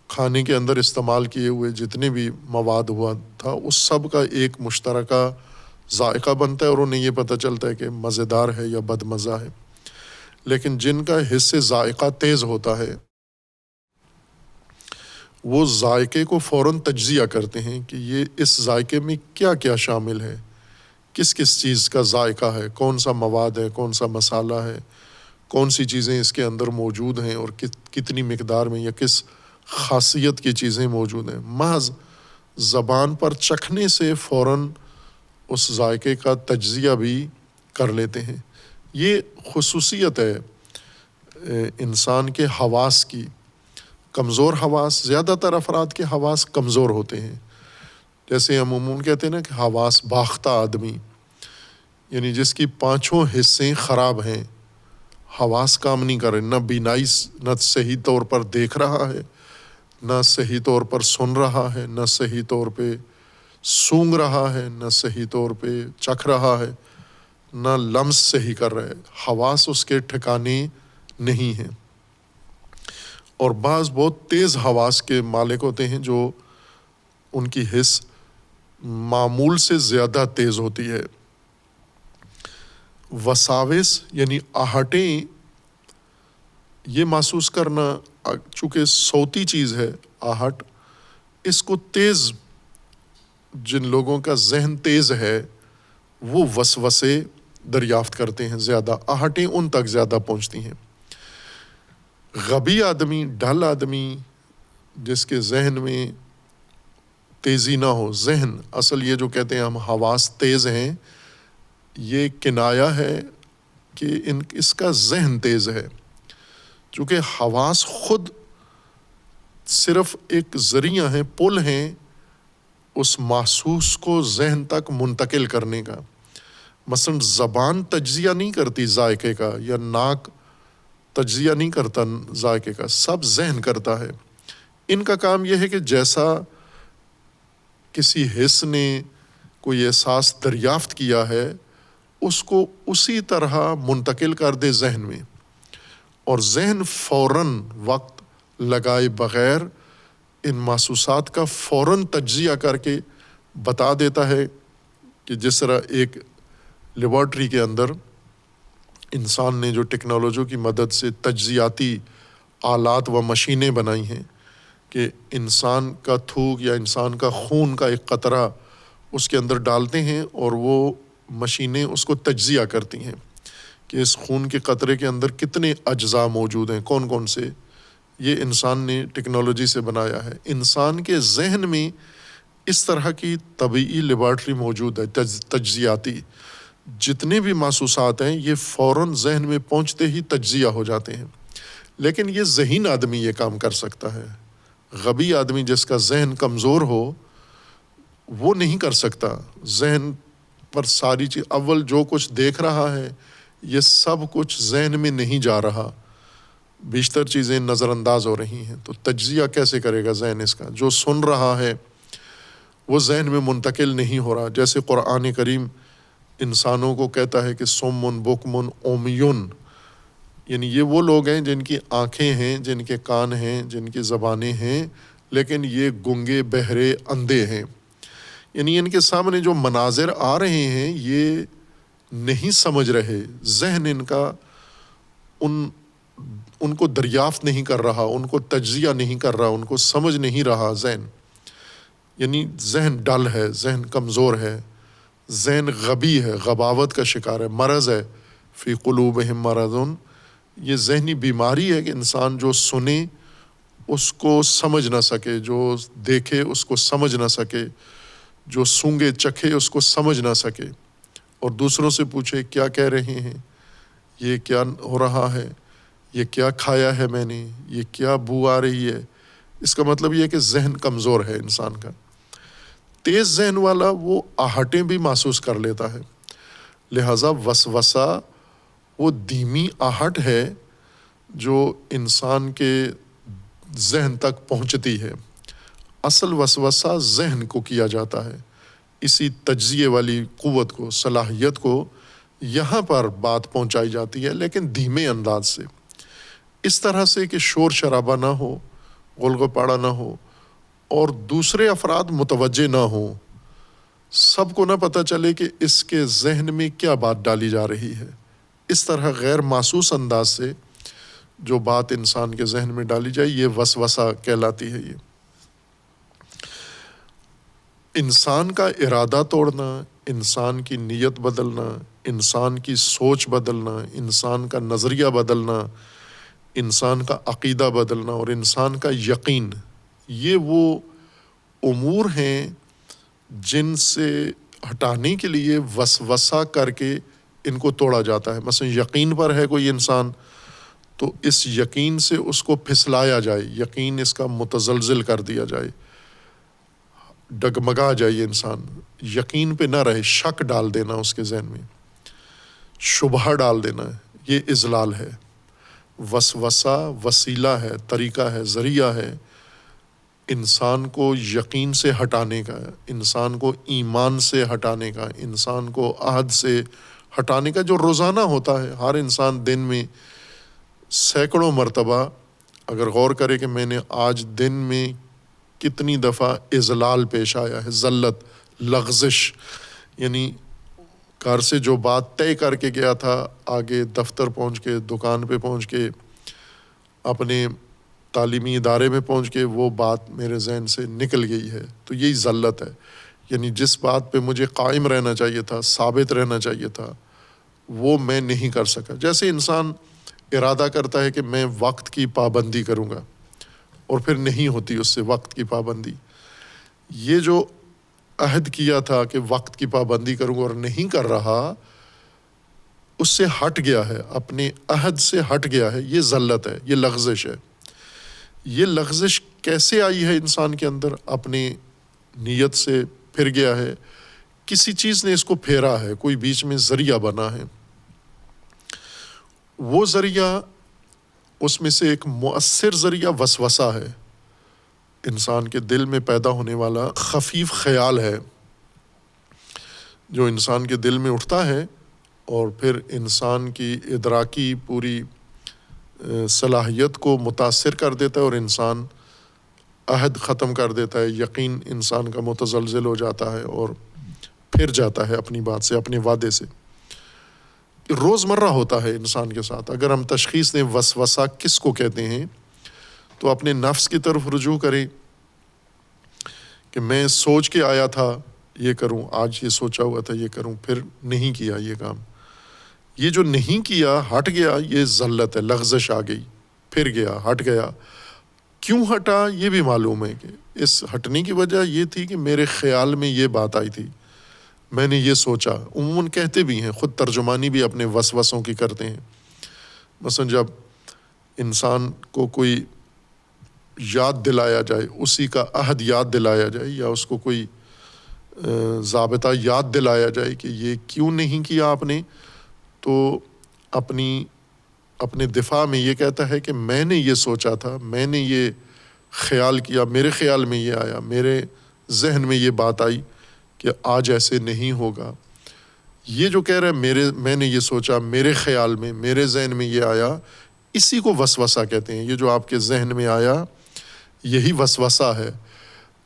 کھانے کے اندر استعمال کیے ہوئے جتنے بھی مواد ہوا تھا اس سب کا ایک مشترکہ ذائقہ بنتا ہے اور انہیں یہ پتہ چلتا ہے کہ مزیدار ہے یا بد مزہ ہے۔ لیکن جن کا حس سے ذائقہ تیز ہوتا ہے، وہ ذائقے کو فوراً تجزیہ کرتے ہیں کہ یہ اس ذائقے میں کیا کیا شامل ہے، کس کس چیز کا ذائقہ ہے، کون سا مواد ہے، کون سا مسالہ ہے، کون سی چیزیں اس کے اندر موجود ہیں اور کتنی مقدار میں یا کس خاصیت کی چیزیں موجود ہیں۔ محض زبان پر چکھنے سے فوراً اس ذائقے کا تجزیہ بھی کر لیتے ہیں۔ یہ خصوصیت ہے انسان کے حواس کی۔ کمزور حواس، زیادہ تر افراد کے حواس کمزور ہوتے ہیں، جیسے ہم عموماً کہتے ہیں نا کہ حواس باختہ آدمی، یعنی جس کی پانچوں حصے خراب ہیں، حواس کام نہیں کر رہے، نہ بینائی نہ صحیح طور پر دیکھ رہا ہے، نہ صحیح طور پر سن رہا ہے، نہ صحیح طور پہ سونگ رہا ہے، نہ صحیح طور پہ چکھ رہا ہے، نہ لمس صحیح کر رہا ہے، حواس اس کے ٹھکانے نہیں ہیں۔ اور بعض بہت تیز حواس کے مالک ہوتے ہیں جو ان کی حس معمول سے زیادہ تیز ہوتی ہے۔ وساوس یعنی آہٹیں، یہ محسوس کرنا، چونکہ صوتی چیز ہے آہٹ، اس کو تیز، جن لوگوں کا ذہن تیز ہے وہ وسوسے دریافت کرتے ہیں، زیادہ آہٹیں ان تک زیادہ پہنچتی ہیں۔ غبی آدمی، ڈھل آدمی، جس کے ذہن میں تیزی نہ ہو، ذہن اصل یہ جو کہتے ہیں ہم حواس تیز ہیں، یہ کنایا ہے کہ اس کا ذہن تیز ہے، چونکہ حواس خود صرف ایک ذریعہ ہیں، پل ہیں اس محسوس کو ذہن تک منتقل کرنے کا۔ مثلا زبان تجزیہ نہیں کرتی ذائقے کا، یا ناک تجزیہ نہیں کرتا ذائقے کا، سب ذہن کرتا ہے۔ ان کا کام یہ ہے کہ جیسا کسی حس نے کوئی احساس دریافت کیا ہے اس کو اسی طرح منتقل کر دے ذہن میں، اور ذہن فوراً وقت لگائے بغیر ان محسوسات کا فوراً تجزیہ کر کے بتا دیتا ہے کہ جس طرح ایک لیبارٹری کے اندر انسان نے جو ٹیکنالوجی کی مدد سے تجزیاتی آلات و مشینیں بنائی ہیں کہ انسان کا تھوک یا انسان کا خون کا ایک قطرہ اس کے اندر ڈالتے ہیں اور وہ مشینیں اس کو تجزیہ کرتی ہیں کہ اس خون کے قطرے کے اندر کتنے اجزاء موجود ہیں، کون کون سے۔ یہ انسان نے ٹیکنالوجی سے بنایا ہے۔ انسان کے ذہن میں اس طرح کی طبعی لیبارٹری موجود ہے تجزیاتی، جتنے بھی محسوسات ہیں یہ فوراً ذہن میں پہنچتے ہی تجزیہ ہو جاتے ہیں۔ لیکن یہ ذہین آدمی یہ کام کر سکتا ہے، غبی آدمی جس کا ذہن کمزور ہو وہ نہیں کر سکتا۔ ذہن پر ساری چیز، اول جو کچھ دیکھ رہا ہے یہ سب کچھ ذہن میں نہیں جا رہا، بیشتر چیزیں نظر انداز ہو رہی ہیں، تو تجزیہ کیسے کرے گا ذہن اس کا؟ جو سن رہا ہے وہ ذہن میں منتقل نہیں ہو رہا۔ جیسے قرآن کریم انسانوں کو کہتا ہے کہ صم بکم عمیٌ، یعنی یہ وہ لوگ ہیں جن کی آنکھیں ہیں، جن کے کان ہیں، جن کی زبانیں ہیں، لیکن یہ گنگے بہرے اندھے ہیں، یعنی ان کے سامنے جو مناظر آ رہے ہیں یہ نہیں سمجھ رہے، ذہن ان کا ان کو دریافت نہیں کر رہا، ان کو تجزیہ نہیں کر رہا، ان کو سمجھ نہیں رہا ذہن، یعنی ذہن ڈل ہے، ذہن کمزور ہے، ذہن غبی ہے، غباوت کا شکار ہے، مرض ہے، فی قلوبہم مرض۔ یہ ذہنی بیماری ہے کہ انسان جو سنے اس کو سمجھ نہ سکے، جو دیکھے اس کو سمجھ نہ سکے، جو سونگے چکھے اس کو سمجھ نہ سکے، اور دوسروں سے پوچھے کیا کہہ رہے ہیں، یہ کیا ہو رہا ہے، یہ کیا کھایا ہے میں نے، یہ کیا بو آ رہی ہے۔ اس کا مطلب یہ ہے کہ ذہن کمزور ہے انسان کا۔ تیز ذہن والا وہ آہٹیں بھی محسوس کر لیتا ہے، لہٰذا وسوسہ وہ دھیمی آہٹ ہے جو انسان کے ذہن تک پہنچتی ہے۔ اصل وسوسہ ذہن کو کیا جاتا ہے، اسی تجزیے والی قوت کو، صلاحیت کو یہاں پر بات پہنچائی جاتی ہے، لیکن دھیمے انداز سے، اس طرح سے کہ شور شرابہ نہ ہو، غل غپاڑا نہ ہو، اور دوسرے افراد متوجہ نہ ہوں، سب کو نہ پتہ چلے کہ اس کے ذہن میں کیا بات ڈالی جا رہی ہے۔ اس طرح غیر محسوس انداز سے جو بات انسان کے ذہن میں ڈالی جائے یہ وسوسہ کہلاتی ہے۔ یہ انسان کا ارادہ توڑنا، انسان کی نیت بدلنا، انسان کی سوچ بدلنا، انسان کا نظریہ بدلنا، انسان کا عقیدہ بدلنا اور انسان کا یقین، یہ وہ امور ہیں جن سے ہٹانے کے لیے وسوسہ کر کے ان کو توڑا جاتا ہے۔ مثلا یقین پر ہے کوئی انسان تو اس یقین سے اس کو پھسلایا جائے، یقین اس کا متزلزل کر دیا جائے، ڈگمگا جائے انسان، یقین پہ نہ رہے، شک ڈال دینا اس کے ذہن میں، شبہ ڈال دینا، یہ اضلال ہے۔ وسوسہ وسیلہ ہے، طریقہ ہے، ذریعہ ہے انسان کو یقین سے ہٹانے کا، انسان کو ایمان سے ہٹانے کا، انسان کو عہد سے ہٹانے کا، جو روزانہ ہوتا ہے۔ ہر انسان دن میں سینکڑوں مرتبہ اگر غور کرے کہ میں نے آج دن میں کتنی دفعہ اضلال پیش آیا ہے، ذلت، لغزش، یعنی گھر سے جو بات طے کر کے گیا تھا، آگے دفتر پہنچ کے، دکان پہ پہنچ کے، اپنے تعلیمی ادارے میں پہنچ کے وہ بات میرے ذہن سے نکل گئی ہے، تو یہی ذلت ہے۔ یعنی جس بات پہ مجھے قائم رہنا چاہیے تھا، ثابت رہنا چاہیے تھا، وہ میں نہیں کر سکا۔ جیسے انسان ارادہ کرتا ہے کہ میں وقت کی پابندی کروں گا اور پھر نہیں ہوتی اس سے وقت کی پابندی، یہ جو عہد کیا تھا کہ وقت کی پابندی کروں گا اور نہیں کر رہا، اس سے ہٹ گیا ہے، اپنے عہد سے ہٹ گیا ہے، یہ ذلت ہے، یہ لغزش ہے۔ یہ لغزش کیسے آئی ہے انسان کے اندر؟ اپنی نیت سے پھر گیا ہے، کسی چیز نے اس کو پھیرا ہے، کوئی بیچ میں ذریعہ بنا ہے۔ وہ ذریعہ، اس میں سے ایک مؤثر ذریعہ وسوسہ ہے، انسان کے دل میں پیدا ہونے والا خفیف خیال ہے جو انسان کے دل میں اٹھتا ہے اور پھر انسان کی ادراکی پوری صلاحیت کو متاثر کر دیتا ہے، اور انسان عہد ختم کر دیتا ہے، یقین انسان کا متزلزل ہو جاتا ہے اور پھر جاتا ہے اپنی بات سے، اپنے وعدے سے۔ روزمرہ ہوتا ہے انسان کے ساتھ۔ اگر ہم تشخیص دیں وسوسہ کس کو کہتے ہیں تو اپنے نفس کی طرف رجوع کریں کہ میں سوچ کے آیا تھا یہ کروں، آج یہ سوچا ہوا تھا یہ کروں، پھر نہیں کیا یہ کام، یہ جو نہیں کیا ہٹ گیا، یہ ذلت ہے، لغزش آ گئی، پھر گیا، ہٹ گیا۔ کیوں ہٹا یہ بھی معلوم ہے کہ اس ہٹنے کی وجہ یہ تھی کہ میرے خیال میں یہ بات آئی تھی، میں نے یہ سوچا۔ عموماً کہتے بھی ہیں، خود ترجمانی بھی اپنے وسوسوں کی کرتے ہیں۔ مثلا جب انسان کو کوئی یاد دلایا جائے، اسی کا عہد یاد دلایا جائے، یا اس کو کوئی ضابطہ یاد دلایا جائے کہ یہ کیوں نہیں کیا آپ نے، تو اپنے دفاع میں یہ کہتا ہے کہ میں نے یہ سوچا تھا، میں نے یہ خیال کیا، میرے خیال میں یہ آیا، میرے ذہن میں یہ بات آئی کہ آج ایسے نہیں ہوگا۔ یہ جو کہہ رہا ہے میں نے یہ سوچا، میرے خیال میں، میرے ذہن میں یہ آیا، اسی کو وسوسہ کہتے ہیں۔ یہ جو آپ کے ذہن میں آیا یہی وسوسہ ہے۔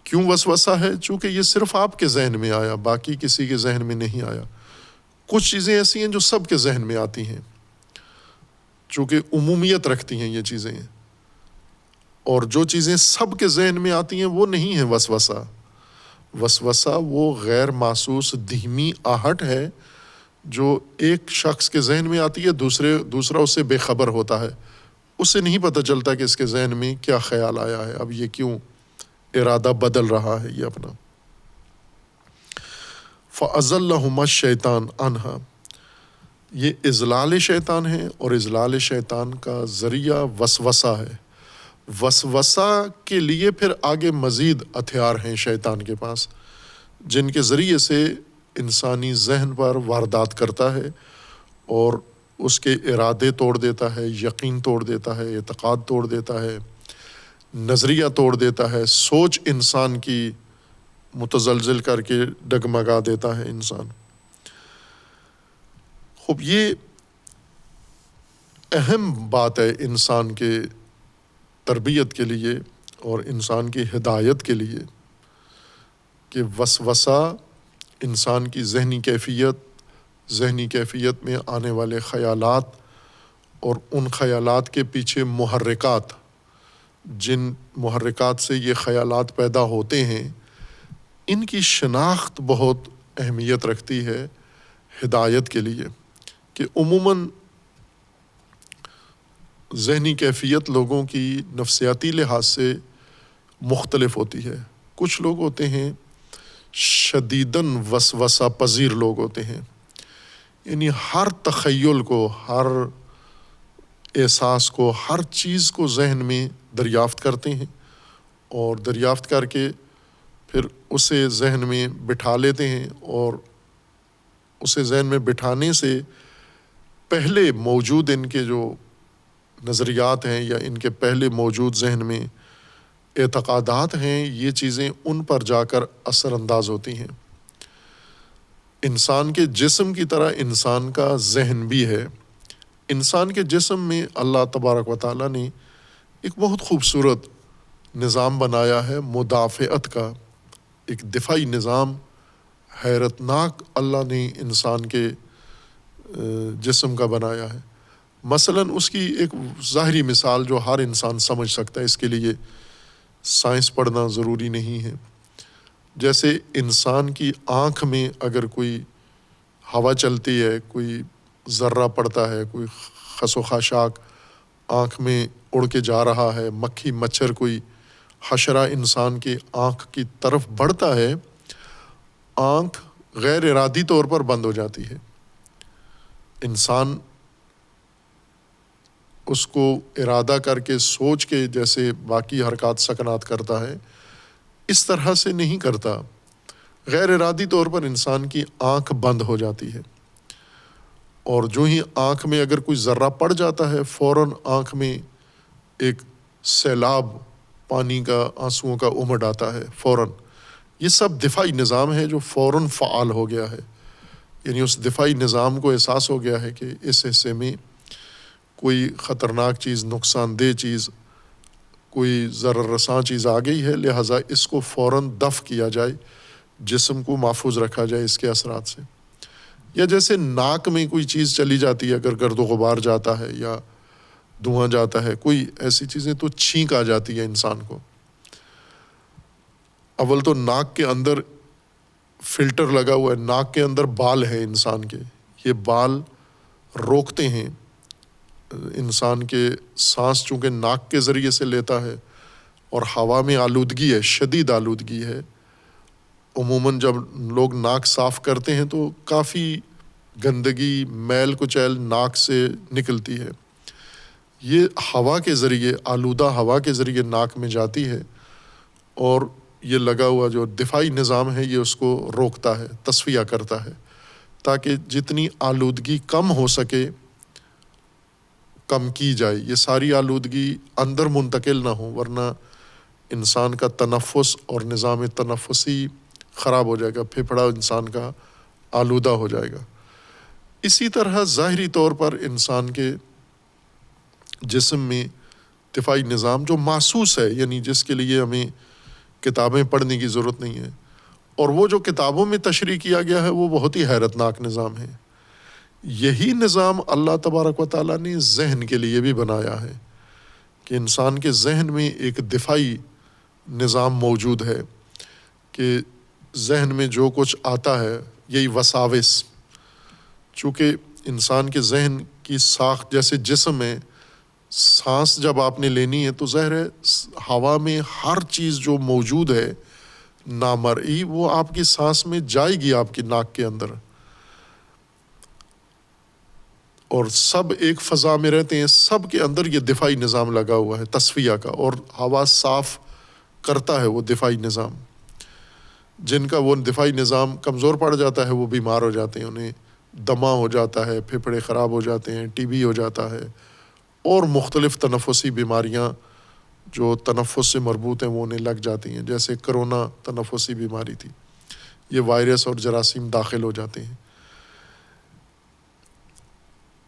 کیوں وسوسہ ہے؟ چونکہ یہ صرف آپ کے ذہن میں آیا، باقی کسی کے ذہن میں نہیں آیا۔ کچھ چیزیں ایسی ہیں جو سب کے ذہن میں آتی ہیں، چونکہ عمومیت رکھتی ہیں یہ چیزیں، اور جو چیزیں سب کے ذہن میں آتی ہیں وہ نہیں ہیں وسوسہ۔ وسوسہ وہ غیر محسوس دھیمی آہٹ ہے جو ایک شخص کے ذہن میں آتی ہے، دوسرا اس سے بے خبر ہوتا ہے، اسے نہیں پتہ چلتا کہ اس کے ذہن میں کیا خیال آیا ہے، اب یہ کیوں ارادہ بدل رہا ہے یہ اپنا۔ فَأَزَلَّهُمَا الشَّيْطَانُ عَنْهَا، یہ اضلال شیطان ہے، اور اضلال شیطان کا ذریعہ وسوسہ ہے۔ وسوسہ کے لیے پھر آگے مزید ہتھیار ہیں شیطان کے پاس، جن کے ذریعے سے انسانی ذہن پر واردات کرتا ہے اور اس کے ارادے توڑ دیتا ہے، یقین توڑ دیتا ہے، اعتقاد توڑ دیتا ہے، نظریہ توڑ دیتا ہے، سوچ انسان کی متزلزل کر کے ڈگمگا دیتا ہے انسان۔ خوب، یہ اہم بات ہے انسان کے تربیت کے لیے اور انسان کی ہدایت کے لیے کہ وسوسہ انسان کی ذہنی کیفیت میں آنے والے خیالات اور ان خیالات کے پیچھے محرکات، جن محرکات سے یہ خیالات پیدا ہوتے ہیں، ان کی شناخت بہت اہمیت رکھتی ہے ہدایت کے لیے۔ کہ عموماً ذہنی کیفیت لوگوں کی نفسیاتی لحاظ سے مختلف ہوتی ہے۔ کچھ لوگ ہوتے ہیں شدیداً وسوسہ پذیر لوگ ہوتے ہیں، یعنی ہر تخیل کو، ہر احساس کو، ہر چیز کو ذہن میں دریافت کرتے ہیں، اور دریافت کر کے پھر اسے ذہن میں بٹھا لیتے ہیں، اور اسے ذہن میں بٹھانے سے پہلے موجود ان کے جو نظریات ہیں یا ان کے پہلے موجود ذہن میں اعتقادات ہیں، یہ چیزیں ان پر جا کر اثر انداز ہوتی ہیں۔ انسان کے جسم کی طرح انسان کا ذہن بھی ہے۔ انسان کے جسم میں اللہ تبارک و تعالیٰ نے ایک بہت خوبصورت نظام بنایا ہے، مدافعت کا ایک دفاعی نظام حیرت ناک اللہ نے انسان کے جسم کا بنایا ہے۔ مثلاً اس کی ایک ظاہری مثال جو ہر انسان سمجھ سکتا ہے، اس کے لیے سائنس پڑھنا ضروری نہیں ہے۔ جیسے انسان کی آنکھ میں اگر کوئی ہوا چلتی ہے، کوئی ذرہ پڑتا ہے، کوئی خس و خاشاک آنکھ میں اڑ کے جا رہا ہے، مکھی مچھر کوئی حشرہ انسان کی آنکھ کی طرف بڑھتا ہے، آنکھ غیر ارادی طور پر بند ہو جاتی ہے۔ انسان اس کو ارادہ کر کے سوچ کے جیسے باقی حرکات سکنات کرتا ہے اس طرح سے نہیں کرتا، غیر ارادی طور پر انسان کی آنکھ بند ہو جاتی ہے، اور جو ہی آنکھ میں اگر کوئی ذرہ پڑ جاتا ہے فوراً آنکھ میں ایک سیلاب پانی کا، آنسوؤں کا امڑ آتا ہے فوراً۔ یہ سب دفاعی نظام ہے جو فوراً فعال ہو گیا ہے، یعنی اس دفاعی نظام کو احساس ہو گیا ہے کہ اس حصے میں کوئی خطرناک چیز، نقصان دہ چیز، کوئی ضرر رساں چیز آ گئی ہے، لہٰذا اس کو فوراً دفع کیا جائے، جسم کو محفوظ رکھا جائے اس کے اثرات سے۔ یا جیسے ناک میں کوئی چیز چلی جاتی ہے، اگر گرد و غبار جاتا ہے یا دھواں جاتا ہے، کوئی ایسی چیزیں، تو چھینک آ جاتی ہے انسان کو۔ اول تو ناک کے اندر فلٹر لگا ہوا ہے، ناک کے اندر بال ہے انسان کے، یہ بال روکتے ہیں انسان کے سانس، چونکہ ناک کے ذریعے سے لیتا ہے، اور ہوا میں آلودگی ہے، شدید آلودگی ہے۔ عموماً جب لوگ ناک صاف کرتے ہیں تو کافی گندگی، میل کچیل ناک سے نکلتی ہے، یہ ہوا کے ذریعے، آلودہ ہوا کے ذریعے ناک میں جاتی ہے، اور یہ لگا ہوا جو دفاعی نظام ہے یہ اس کو روکتا ہے، تصفیہ کرتا ہے، تاکہ جتنی آلودگی کم ہو سکے کم کی جائے، یہ ساری آلودگی اندر منتقل نہ ہو، ورنہ انسان کا تنفس اور نظام تنفسی خراب ہو جائے گا، پھیپھڑا انسان کا آلودہ ہو جائے گا۔ اسی طرح ظاہری طور پر انسان کے جسم میں دفاعی نظام جو محسوس ہے، یعنی جس کے لیے ہمیں کتابیں پڑھنے کی ضرورت نہیں ہے، اور وہ جو کتابوں میں تشریح کیا گیا ہے وہ بہت ہی حیرت ناک نظام ہے۔ یہی نظام اللہ تبارک و تعالیٰ نے ذہن کے لیے بھی بنایا ہے، کہ انسان کے ذہن میں ایک دفاعی نظام موجود ہے، کہ ذہن میں جو کچھ آتا ہے، یہی وساوس، چونکہ انسان کے ذہن کی ساخت جیسے جسم میں سانس جب آپ نے لینی ہے تو ظاہر ہے ہوا میں ہر چیز جو موجود ہے نامرئی، وہ آپ کی سانس میں جائے گی، آپ کی ناک کے اندر، اور سب ایک فضا میں رہتے ہیں، سب کے اندر یہ دفاعی نظام لگا ہوا ہے تصفیہ کا، اور ہوا صاف کرتا ہے وہ دفاعی نظام۔ جن کا وہ دفاعی نظام کمزور پڑ جاتا ہے وہ بیمار ہو جاتے ہیں، انہیں دمہ ہو جاتا ہے، پھیپھڑے خراب ہو جاتے ہیں، ٹی بی ہو جاتا ہے، اور مختلف تنفسی بیماریاں جو تنفس سے مربوط ہیں وہ انہیں لگ جاتی ہیں، جیسے کرونا تنفسی بیماری تھی، یہ وائرس اور جراثیم داخل ہو جاتے ہیں۔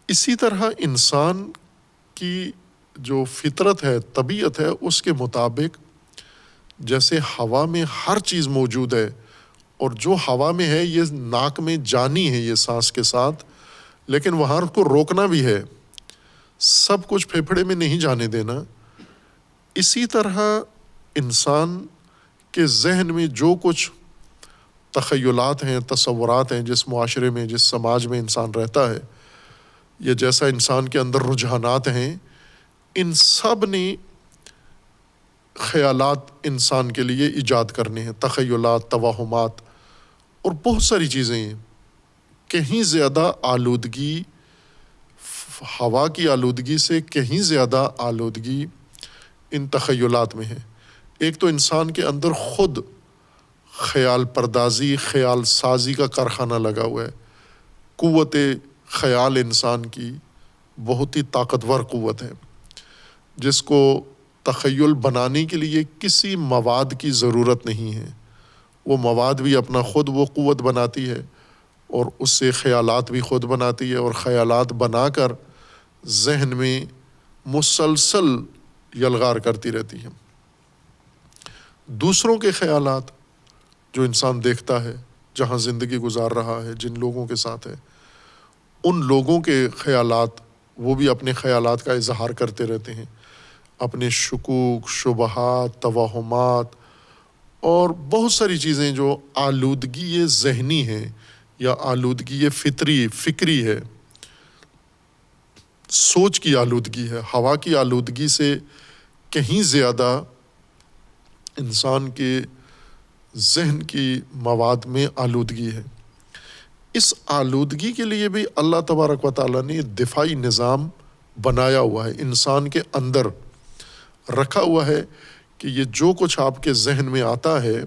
اسی طرح انسان کی جو فطرت ہے، طبیعت ہے، اس کے مطابق جیسے ہوا میں ہر چیز موجود ہے، اور جو ہوا میں ہے یہ ناک میں جانی ہے یہ سانس کے ساتھ، لیکن وہاں کو روکنا بھی ہے، سب کچھ پھیپھڑے میں نہیں جانے دینا۔ اسی طرح انسان کے ذہن میں جو کچھ تخیلات ہیں، تصورات ہیں، جس معاشرے میں، جس سماج میں انسان رہتا ہے، یا جیسا انسان کے اندر رجحانات ہیں، ان سب نے خیالات انسان کے لیے ایجاد کرنے ہیں، تخیلات، توہمات، اور بہت ساری چیزیں ہیں۔ کہیں زیادہ آلودگی، ہوا کی آلودگی سے کہیں زیادہ آلودگی ان تخیلات میں ہے۔ ایک تو انسان کے اندر خود خیال پردازی، خیال سازی کا کارخانہ لگا ہوا ہے، قوت خیال انسان کی بہت ہی طاقتور قوت ہے، جس کو تخیل بنانے کے لیے کسی مواد کی ضرورت نہیں ہے، وہ مواد بھی اپنا خود وہ قوت بناتی ہے، اور اس سے خیالات بھی خود بناتی ہے، اور خیالات بنا کر ذہن میں مسلسل یلغار کرتی رہتی ہے۔ دوسروں کے خیالات جو انسان دیکھتا ہے، جہاں زندگی گزار رہا ہے، جن لوگوں کے ساتھ ہے، ان لوگوں کے خیالات، وہ بھی اپنے خیالات کا اظہار کرتے رہتے ہیں، اپنے شکوک، شبہات، توہمات، اور بہت ساری چیزیں جو آلودگی ذہنی ہے یا آلودگی فکری ہے، سوچ کی آلودگی ہے، ہوا کی آلودگی سے کہیں زیادہ انسان کے ذہن کی مواد میں آلودگی ہے۔ اس آلودگی کے لیے بھی اللہ تبارک و تعالیٰ نے دفاعی نظام بنایا ہوا ہے، انسان کے اندر رکھا ہوا ہے کہ یہ جو کچھ آپ کے ذہن میں آتا ہے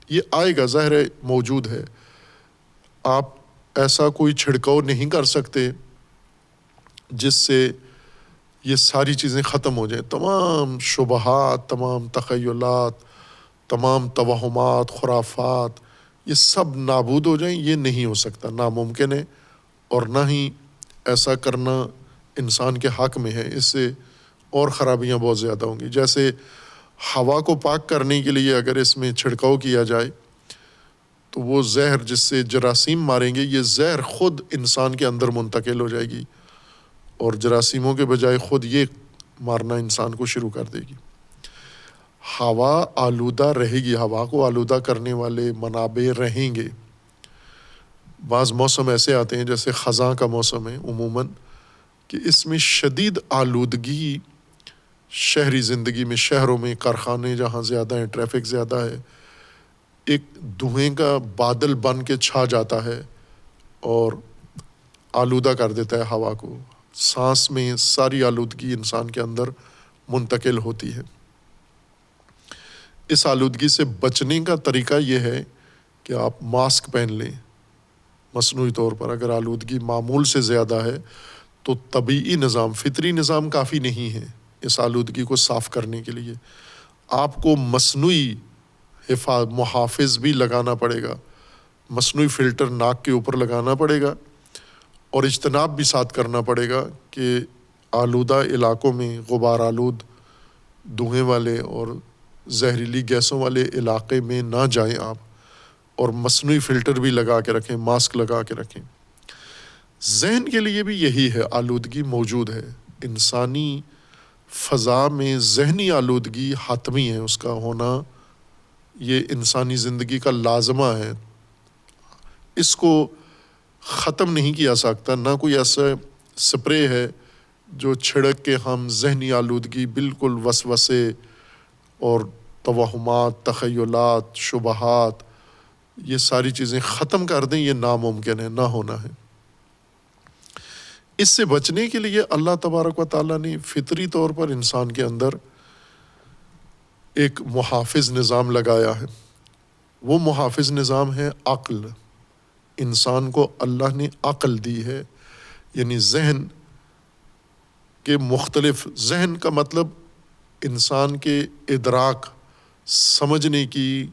یہ آئے گا، ظاہر ہے موجود ہے۔ آپ ایسا کوئی چھڑکاؤ نہیں کر سکتے جس سے یہ ساری چیزیں ختم ہو جائیں، تمام شبہات، تمام تخیلات، تمام توہمات، خرافات، یہ سب نابود ہو جائیں، یہ نہیں ہو سکتا، ناممکن ہے، اور نہ ہی ایسا کرنا انسان کے حق میں ہے، اس سے اور خرابیاں بہت زیادہ ہوں گی۔ جیسے ہوا کو پاک کرنے کے لیے اگر اس میں چھڑکاؤ کیا جائے تو وہ زہر جس سے جراثیم ماریں گے، یہ زہر خود انسان کے اندر منتقل ہو جائے گی اور جراثیموں کے بجائے خود یہ مارنا انسان کو شروع کر دے گی۔ ہوا آلودہ رہے گی، ہوا کو آلودہ کرنے والے منابع رہیں گے۔ بعض موسم ایسے آتے ہیں جیسے خزاں کا موسم ہے عموماً، کہ اس میں شدید آلودگی شہری زندگی میں، شہروں میں، کارخانے جہاں زیادہ ہیں، ٹریفک زیادہ ہے، ایک دھوئیں کا بادل بن کے چھا جاتا ہے اور آلودہ کر دیتا ہے ہوا کو، سانس میں ساری آلودگی انسان کے اندر منتقل ہوتی ہے۔ اس آلودگی سے بچنے کا طریقہ یہ ہے کہ آپ ماسک پہن لیں مصنوعی طور پر۔ اگر آلودگی معمول سے زیادہ ہے تو طبیعی نظام، فطری نظام کافی نہیں ہے اس آلودگی کو صاف کرنے کے لیے، آپ کو مصنوعی محافظ بھی لگانا پڑے گا، مصنوعی فلٹر ناک کے اوپر لگانا پڑے گا، اور اجتناب بھی ساتھ کرنا پڑے گا کہ آلودہ علاقوں میں، غبار آلود دھوئیں والے اور زہریلی گیسوں والے علاقے میں نہ جائیں آپ، اور مصنوعی فلٹر بھی لگا کے رکھیں، ماسک لگا کے رکھیں۔ ذہن کے لیے بھی یہی ہے، آلودگی موجود ہے، انسانی فضا میں ذہنی آلودگی حتمی ہے، اس کا ہونا یہ انسانی زندگی کا لازمہ ہے، اس کو ختم نہیں کیا سکتا۔ نہ کوئی ایسا سپرے ہے جو چھڑک کے ہم ذہنی آلودگی، بالکل وسوسے اور توہمات، تخیلات، شبہات، یہ ساری چیزیں ختم کر دیں، یہ ناممکن ہے، نہ ہونا ہے۔ اس سے بچنے کے لیے اللہ تبارک و تعالیٰ نے فطری طور پر انسان کے اندر ایک محافظ نظام لگایا ہے۔ وہ محافظ نظام ہے عقل۔ انسان کو اللہ نے عقل دی ہے، یعنی ذہن کے مختلف، ذہن کا مطلب انسان کے ادراک، سمجھنے کی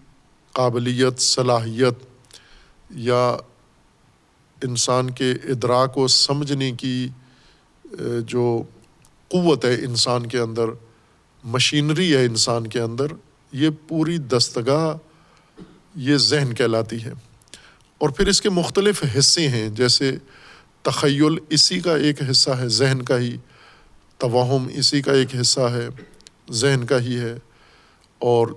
قابلیت، صلاحیت، یا انسان کے ادراک و سمجھنے کی جو قوت ہے انسان کے اندر، مشینری ہے انسان کے اندر، یہ پوری دستگاہ یہ ذہن کہلاتی ہے۔ اور پھر اس کے مختلف حصے ہیں، جیسے تخیل اسی کا ایک حصہ ہے، ذہن کا ہی، توہم اسی کا ایک حصہ ہے، ذہن کا ہی ہے، اور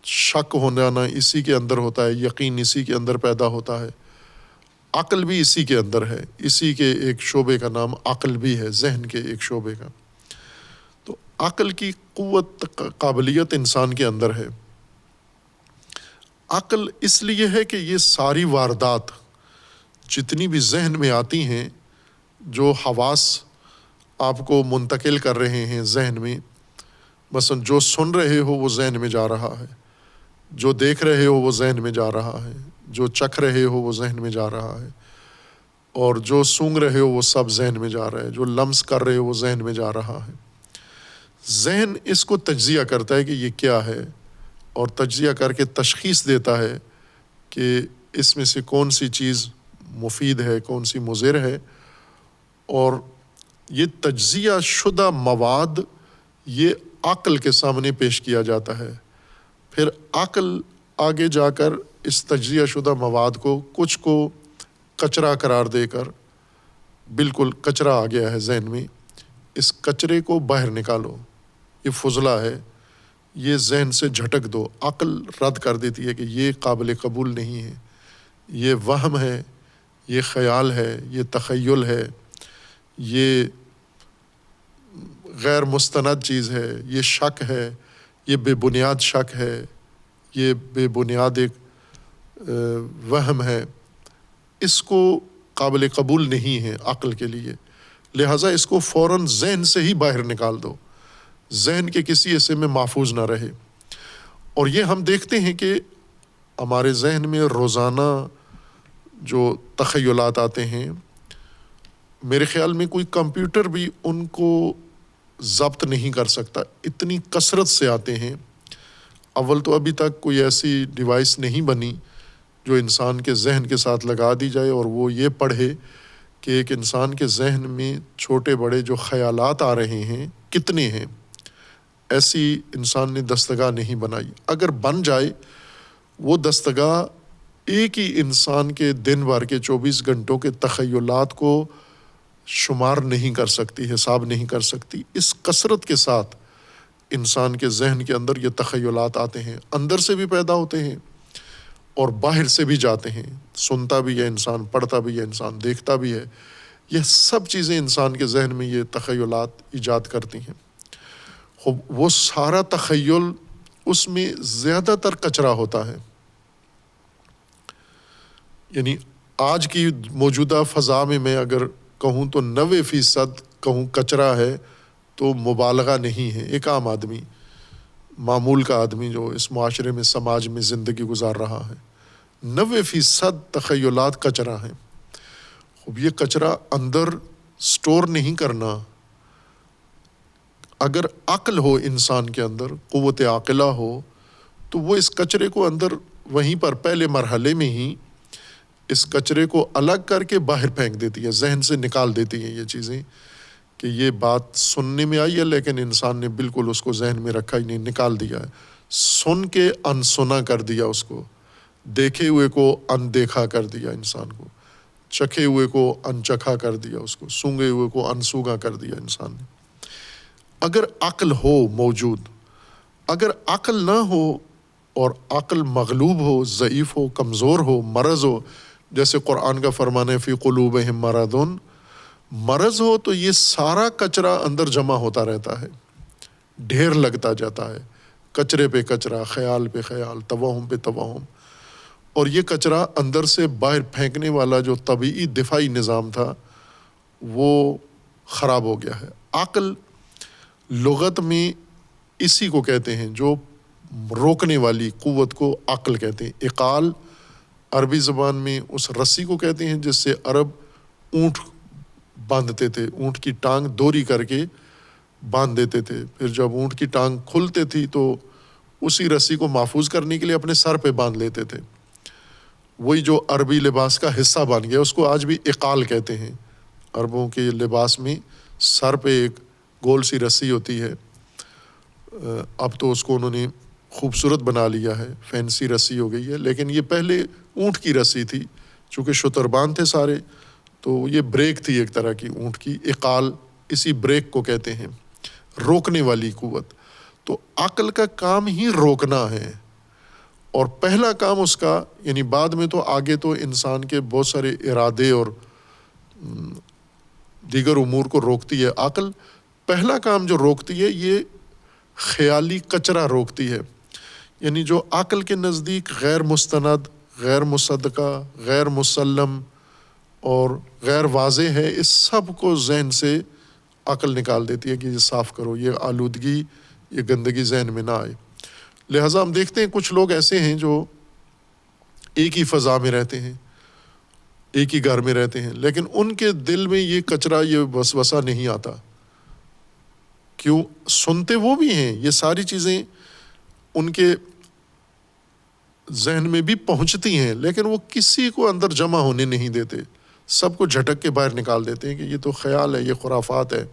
شک ہونا اسی کے اندر ہوتا ہے، یقین اسی کے اندر پیدا ہوتا ہے، عقل بھی اسی کے اندر ہے، اسی کے ایک شعبے کا نام عقل بھی ہے، ذہن کے ایک شعبے کا۔ تو عقل کی قوت، قابلیت انسان کے اندر ہے۔ عقل اس لیے ہے کہ یہ ساری واردات جتنی بھی ذہن میں آتی ہیں، جو حواس آپ کو منتقل کر رہے ہیں ذہن میں، مثلا جو سن رہے ہو وہ ذہن میں جا رہا ہے، جو دیکھ رہے ہو وہ ذہن میں جا رہا ہے، جو چکھ رہے ہو وہ ذہن میں جا رہا ہے، اور جو سونگ رہے ہو وہ سب ذہن میں جا رہا ہے، جو لمس کر رہے ہو وہ ذہن میں جا رہا ہے۔ ذہن اس کو تجزیہ کرتا ہے کہ یہ کیا ہے، اور تجزیہ کر کے تشخیص دیتا ہے کہ اس میں سے کون سی چیز مفید ہے، کون سی مضر ہے، اور یہ تجزیہ شدہ مواد یہ عقل کے سامنے پیش کیا جاتا ہے۔ پھر عقل آگے جا کر اس تجزیہ شدہ مواد کو، کچھ کو کچرا قرار دے کر، بالکل کچرا آ گیا ہے ذہن میں، اس کچرے کو باہر نکالو، یہ فضلہ ہے، یہ ذہن سے جھٹک دو۔ عقل رد کر دیتی ہے کہ یہ قابل قبول نہیں ہے، یہ وہم ہے، یہ خیال ہے، یہ تخیل ہے، یہ غیر مستند چیز ہے، یہ شک ہے، یہ بے بنیاد شک ہے، یہ بے بنیاد ایک وہم ہے، اس کو قابل قبول نہیں ہے عقل کے لیے۔ لہٰذا اس کو فوراً ذہن سے ہی باہر نکال دو، ذہن کے کسی حصے میں محفوظ نہ رہے۔ اور یہ ہم دیکھتے ہیں کہ ہمارے ذہن میں روزانہ جو تخیلات آتے ہیں، میرے خیال میں کوئی کمپیوٹر بھی ان کو ضبط نہیں کر سکتا، اتنی کثرت سے آتے ہیں۔ اول تو ابھی تک کوئی ایسی ڈیوائس نہیں بنی جو انسان کے ذہن کے ساتھ لگا دی جائے اور وہ یہ پڑھے کہ ایک انسان کے ذہن میں چھوٹے بڑے جو خیالات آ رہے ہیں کتنے ہیں۔ ایسی انسان نے دستگاہ نہیں بنائی۔ اگر بن جائے وہ دستگاہ ایک ہی انسان کے دن بھر کے 24 گھنٹوں کے تخیلات کو شمار نہیں کر سکتی، حساب نہیں کر سکتی۔ اس کثرت کے ساتھ انسان کے ذہن کے اندر یہ تخیلات آتے ہیں، اندر سے بھی پیدا ہوتے ہیں اور باہر سے بھی جاتے ہیں۔ سنتا بھی ہے انسان، پڑھتا بھی ہے انسان، دیکھتا بھی ہے، یہ سب چیزیں انسان کے ذہن میں یہ تخیلات ایجاد کرتی ہیں۔ وہ سارا تخیل اس میں زیادہ تر کچرا ہوتا ہے، یعنی آج کی موجودہ فضا میں اگر کہوں تو 90% کہوں کچرا ہے تو مبالغہ نہیں ہے۔ ایک عام آدمی، معمول کا آدمی جو اس معاشرے میں سماج میں زندگی گزار رہا ہے، 90% تخیلات کچرا ہیں۔ خوب یہ کچرا اندر سٹور نہیں کرنا۔ اگر عقل ہو انسان کے اندر، قوت عاقلہ ہو، تو وہ اس کچرے کو اندر وہیں پر پہلے مرحلے میں ہی اس کچرے کو الگ کر کے باہر پھینک دیتی ہے، ذہن سے نکال دیتی ہیں یہ چیزیں کہ یہ بات سننے میں آئی ہے لیکن انسان نے بالکل اس کو ذہن میں رکھا ہی نہیں، نکال دیا ہے۔ سن کے انسنا کر دیا، اس کو دیکھے ہوئے کو اندیکھا کر دیا، انسان کو چکھے ہوئے کو انچکھا کر دیا، اس کو سونگے ہوئے کو انسونگا کر دیا انسان نے۔ اگر عقل ہو موجود، اگر عقل نہ ہو اور عقل مغلوب ہو، ضعیف ہو، کمزور ہو، مرض ہو، جیسے قرآن کا فرمان ہے فی قلوبہم مرض، مرض ہو تو یہ سارا کچرا اندر جمع ہوتا رہتا ہے، ڈھیر لگتا جاتا ہے، کچرے پہ کچرا، خیال پہ خیال، توہم پہ توہم، اور یہ کچرا اندر سے باہر پھینکنے والا جو طبیعی دفاعی نظام تھا وہ خراب ہو گیا ہے۔ عقل لغت میں اسی کو کہتے ہیں، جو روکنے والی قوت کو عقل کہتے ہیں۔ اقال عربی زبان میں اس رسی کو کہتے ہیں جس سے عرب اونٹ باندھتے تھے، اونٹ کی ٹانگ دوری کر کے باندھ دیتے تھے، پھر جب اونٹ کی ٹانگ کھلتے تھی تو اسی رسی کو محفوظ کرنے کے لیے اپنے سر پہ باندھ لیتے تھے۔ وہی جو عربی لباس کا حصہ بن گیا، اس کو آج بھی اقال کہتے ہیں۔ عربوں کے لباس میں سر پہ ایک گول سی رسی ہوتی ہے، اب تو اس کو انہوں نے خوبصورت بنا لیا ہے، فینسی رسی ہو گئی ہے، لیکن یہ پہلے اونٹ کی رسی تھی، چونکہ شتربان تھے سارے، تو یہ بریک تھی ایک طرح کی اونٹ کی۔ اقال اسی بریک کو کہتے ہیں، روکنے والی قوت۔ تو عقل کا کام ہی روکنا ہے، اور پہلا کام اس کا، یعنی بعد میں تو آگے تو انسان کے بہت سارے ارادے اور دیگر امور کو روکتی ہے عقل، پہلا کام جو روکتی ہے یہ خیالی کچرا روکتی ہے، یعنی جو عقل کے نزدیک غیر مستند، غیر مصدقہ، غیر مسلم اور غیر واضح ہے، اس سب کو ذہن سے عقل نکال دیتی ہے کہ یہ صاف کرو، یہ آلودگی، یہ گندگی ذہن میں نہ آئے۔ لہٰذا ہم دیکھتے ہیں کچھ لوگ ایسے ہیں جو ایک ہی فضا میں رہتے ہیں، ایک ہی گھر میں رہتے ہیں، لیکن ان کے دل میں یہ کچرا، یہ وسوسہ نہیں آتا۔ کیوں؟ سنتے وہ بھی ہیں، یہ ساری چیزیں ان کے ذہن میں بھی پہنچتی ہیں، لیکن وہ کسی کو اندر جمع ہونے نہیں دیتے، سب کو جھٹک کے باہر نکال دیتے ہیں کہ یہ تو خیال ہے، یہ خرافات ہے۔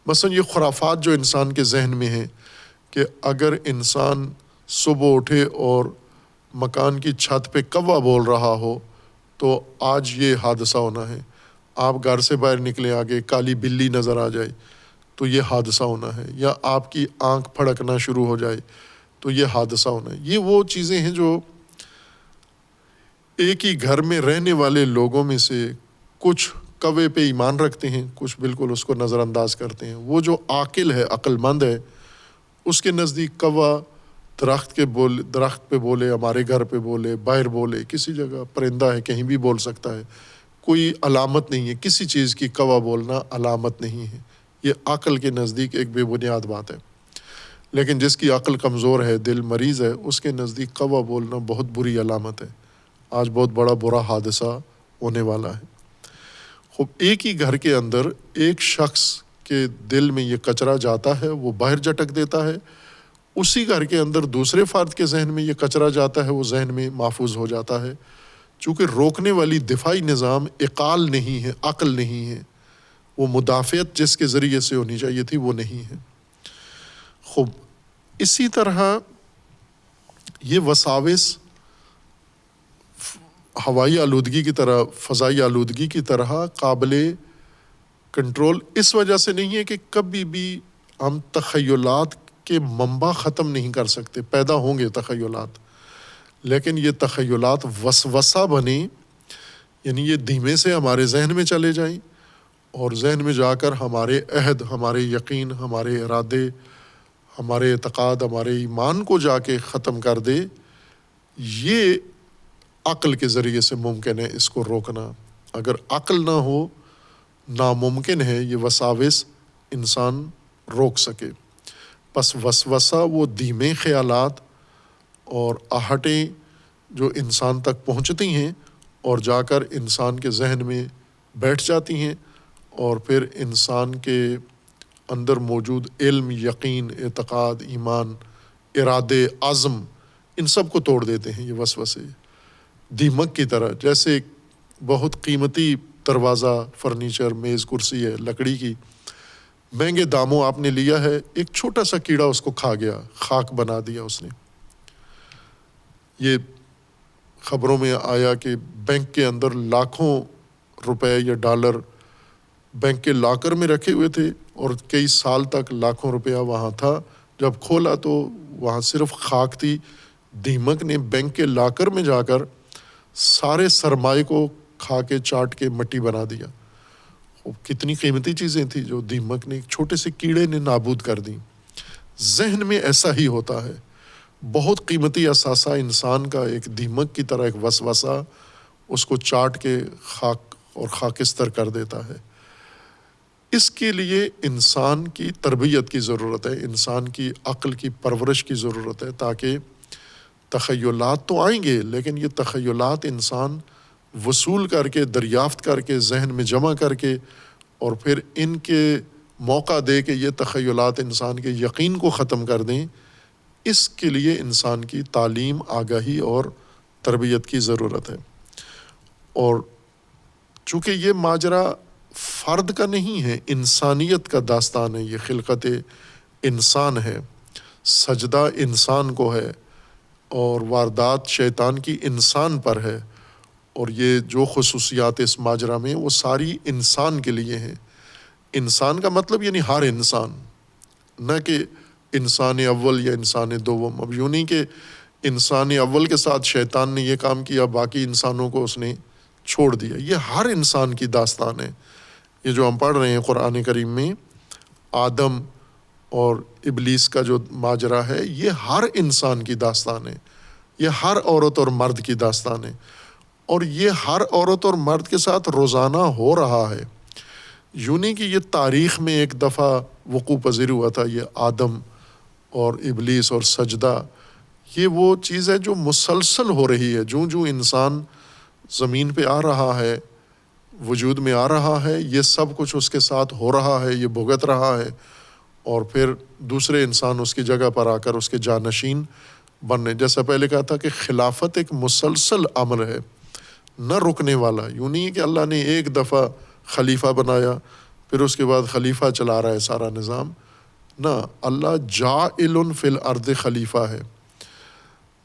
مثلا یہ خرافات جو انسان کے ذہن میں ہیں کہ اگر انسان صبح اٹھے اور مکان کی چھت پہ کوا بول رہا ہو تو آج یہ حادثہ ہونا ہے، آپ گھر سے باہر نکلے، آگے کالی بلی نظر آ جائے تو یہ حادثہ ہونا ہے، یا آپ کی آنکھ پھڑکنا شروع ہو جائے تو یہ حادثہ ہونا ہے۔ یہ وہ چیزیں ہیں جو ایک ہی گھر میں رہنے والے لوگوں میں سے کچھ کوے پہ ایمان رکھتے ہیں، کچھ بالکل اس کو نظر انداز کرتے ہیں۔ وہ جو عاقل ہے، عقل مند ہے، اس کے نزدیک کوا درخت پہ بولے، ہمارے گھر پہ بولے، باہر بولے، کسی جگہ پرندہ ہے کہیں بھی بول سکتا ہے، کوئی علامت نہیں ہے، کسی چیز کی کوا بولنا علامت نہیں ہے، یہ عقل کے نزدیک ایک بے بنیاد بات ہے۔ لیکن جس کی عقل کمزور ہے، دل مریض ہے، اس کے نزدیک کوا بولنا بہت بری علامت ہے۔ آج بہت بڑا برا حادثہ ہونے والا ہے۔ خوب ایک ہی گھر کے اندر ایک شخص کے دل میں یہ کچرا جاتا ہے، وہ باہر جھٹک دیتا ہے، اسی گھر کے اندر دوسرے فرد کے ذہن میں یہ کچرا جاتا ہے، وہ ذہن میں محفوظ ہو جاتا ہے۔ چونکہ روکنے والی دفاعی نظام عقال نہیں ہے، عقل نہیں ہے، وہ مدافعت جس کے ذریعے سے ہونی چاہیے تھی وہ نہیں ہے۔ خوب اسی طرح یہ وساوس ہوائی آلودگی کی طرح، فضائی آلودگی کی طرح قابل کنٹرول اس وجہ سے نہیں ہے کہ کبھی بھی ہم تخیلات کے منبع ختم نہیں کر سکتے، پیدا ہوں گے تخیلات، لیکن یہ تخیلات وسوسہ بنے، یعنی یہ دھیمے سے ہمارے ذہن میں چلے جائیں اور ذہن میں جا کر ہمارے عہد، ہمارے یقین، ہمارے ارادے، ہمارے اعتقاد، ہمارے ایمان کو جا کے ختم کر دے۔ یہ عقل کے ذریعے سے ممکن ہے اس کو روکنا۔ اگر عقل نہ ہو، ناممکن ہے یہ وساوس انسان روک سکے۔ پس وسوسہ وہ دھیمے خیالات اور آہٹیں جو انسان تک پہنچتی ہیں اور جا کر انسان کے ذہن میں بیٹھ جاتی ہیں اور پھر انسان کے اندر موجود علم، یقین، اعتقاد، ایمان، ارادے، عزم، ان سب کو توڑ دیتے ہیں یہ وسوسے، دیمک کی طرح۔ جیسے ایک بہت قیمتی دروازہ، فرنیچر، میز، کرسی ہے لکڑی کی، مہنگے داموں آپ نے لیا ہے، ایک چھوٹا سا کیڑا اس کو کھا گیا، خاک بنا دیا اس نے۔ یہ خبروں میں آیا کہ بینک کے اندر لاکھوں روپے یا ڈالر بینک کے لاکر میں رکھے ہوئے تھے اور کئی سال تک لاکھوں روپیہ وہاں تھا، جب کھولا تو وہاں صرف خاک تھی۔ دیمک نے بینک کے لاکر میں جا کر سارے سرمائے کو کھا کے چاٹ کے مٹی بنا دیا۔ کتنی قیمتی چیزیں تھیں جو دیمک نے، ایک چھوٹے سے کیڑے نے نابود کر دیں۔ ذہن میں ایسا ہی ہوتا ہے، بہت قیمتی اثاثہ انسان کا ایک دیمک کی طرح ایک وسوسہ اس کو چاٹ کے خاک اور خاکستر کر دیتا ہے۔ اس کے لیے انسان کی تربیت کی ضرورت ہے، انسان کی عقل کی پرورش کی ضرورت ہے، تاکہ تخیلات تو آئیں گے لیکن یہ تخیلات انسان وصول کر کے، دریافت کر کے، ذہن میں جمع کر کے اور پھر ان کے موقع دے کہ یہ تخیلات انسان کے یقین کو ختم کر دیں۔ اس کے لیے انسان کی تعلیم، آگاہی اور تربیت کی ضرورت ہے۔ اور چونکہ یہ ماجرا فرد کا نہیں ہے، انسانیت کا داستان ہے، یہ خلقت انسان ہے، سجدہ انسان کو ہے اور واردات شیطان کی انسان پر ہے، اور یہ جو خصوصیات اس ماجرا میں وہ ساری انسان کے لیے ہیں۔ انسان کا مطلب یعنی ہر انسان، نہ کہ انسان اول یا انسان دوم۔ اب یوں نہیں کہ انسان اول کے ساتھ شیطان نے یہ کام کیا، باقی انسانوں کو اس نے چھوڑ دیا۔ یہ ہر انسان کی داستان ہے۔ یہ جو ہم پڑھ رہے ہیں قرآن کریم میں، آدم اور ابلیس کا جو ماجرا ہے، یہ ہر انسان کی داستان ہے، یہ ہر عورت اور مرد کی داستان ہے، اور یہ ہر عورت اور مرد کے ساتھ روزانہ ہو رہا ہے۔ یوں نہیں کہ یہ تاریخ میں ایک دفعہ وقوع پذیر ہوا تھا، یہ آدم اور ابلیس اور سجدہ، یہ وہ چیز ہے جو مسلسل ہو رہی ہے۔ جوں جوں انسان زمین پہ آ رہا ہے، وجود میں آ رہا ہے، یہ سب کچھ اس کے ساتھ ہو رہا ہے، یہ بھگت رہا ہے، اور پھر دوسرے انسان اس کی جگہ پر آ کر اس کے جانشین بننے۔ جیسا پہلے کہا تھا کہ خلافت ایک مسلسل امر ہے، نہ رکنے والا۔ یوں نہیں ہے کہ اللہ نے ایک دفعہ خلیفہ بنایا پھر اس کے بعد خلیفہ چلا رہا ہے سارا نظام، نہ، اللہ جاعل فی الارض خلیفہ ہے،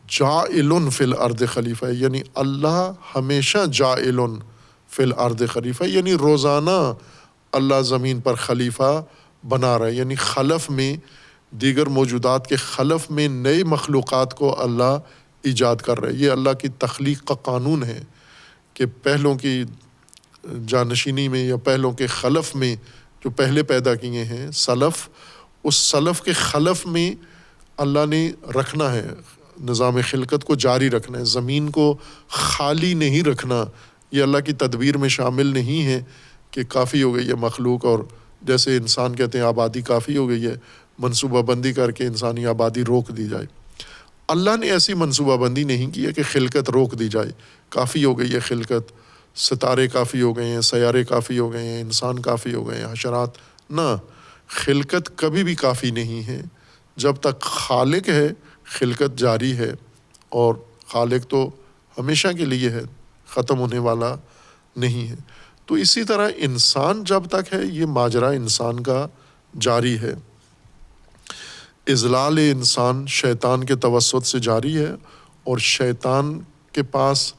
جاعل فی الارض خلیفہ ہے، یعنی اللہ ہمیشہ جاعل فی الارض خلیفہ، یعنی روزانہ اللہ زمین پر خلیفہ بنا رہا ہے، یعنی خلف میں، دیگر موجودات کے خلف میں نئے مخلوقات کو اللہ ایجاد کر رہا ہے۔ یہ اللہ کی تخلیق کا قانون ہے کہ پہلوں کی جانشینی میں یا پہلوں کے خلف میں جو پہلے پیدا کیے ہیں سلف، اس سلف کے خلف میں اللہ نے رکھنا ہے، نظام خلقت کو جاری رکھنا ہے، زمین کو خالی نہیں رکھنا، یہ اللہ کی تدبیر میں شامل نہیں ہے کہ کافی ہو گئی ہے مخلوق، اور جیسے انسان کہتے ہیں آبادی کافی ہو گئی ہے، منصوبہ بندی کر کے انسانی آبادی روک دی جائے۔ اللہ نے ایسی منصوبہ بندی نہیں کی ہے کہ خلقت روک دی جائے، کافی ہو گئی ہے خلقت، ستارے کافی ہو گئے ہیں، سیارے کافی ہو گئے ہیں، انسان کافی ہو گئے ہیں، حشرات، نہ، خلقت کبھی بھی کافی نہیں ہے۔ جب تک خالق ہے خلقت جاری ہے، اور خالق تو ہمیشہ کے لیے ہے، ختم ہونے والا نہیں ہے۔ تو اسی طرح انسان جب تک ہے یہ ماجرا انسان کا جاری ہے، اضلال انسان شیطان کے توسط سے جاری ہے، اور شیطان کے پاس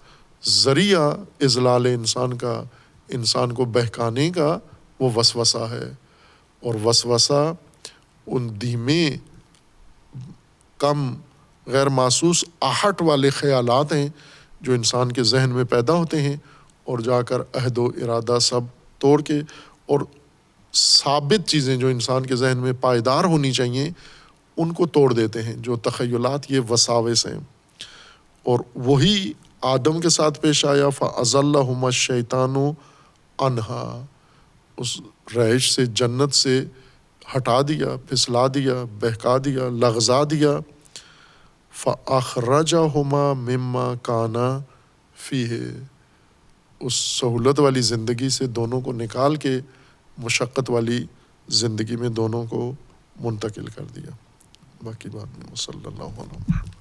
ذریعہ اضلال انسان کا، انسان کو بہکانے کا، وہ وسوسہ ہے، اور وسوسہ ان دھیمے کم غیر محسوس آہٹ والے خیالات ہیں جو انسان کے ذہن میں پیدا ہوتے ہیں، اور جا کر عہد و ارادہ سب توڑ کے، اور ثابت چیزیں جو انسان کے ذہن میں پائیدار ہونی چاہیے ان کو توڑ دیتے ہیں، جو تخیلات، یہ وساوس ہیں۔ اور وہی آدم کے ساتھ پیش آیا، فَأَزَلَّهُمَا الشَّيْطَانُ عَنْهَا، اس رہائش سے، جنت سے ہٹا دیا، پھسلا دیا، بہکا دیا، لغزا دیا۔ فَأَخْرَجَهُمَا مِمَّا كَانَا فِيهِ، اس سہولت والی زندگی سے دونوں کو نکال کے مشقت والی زندگی میں دونوں کو منتقل کر دیا۔ باقی بات میں صلی اللہ علیہ وسلم۔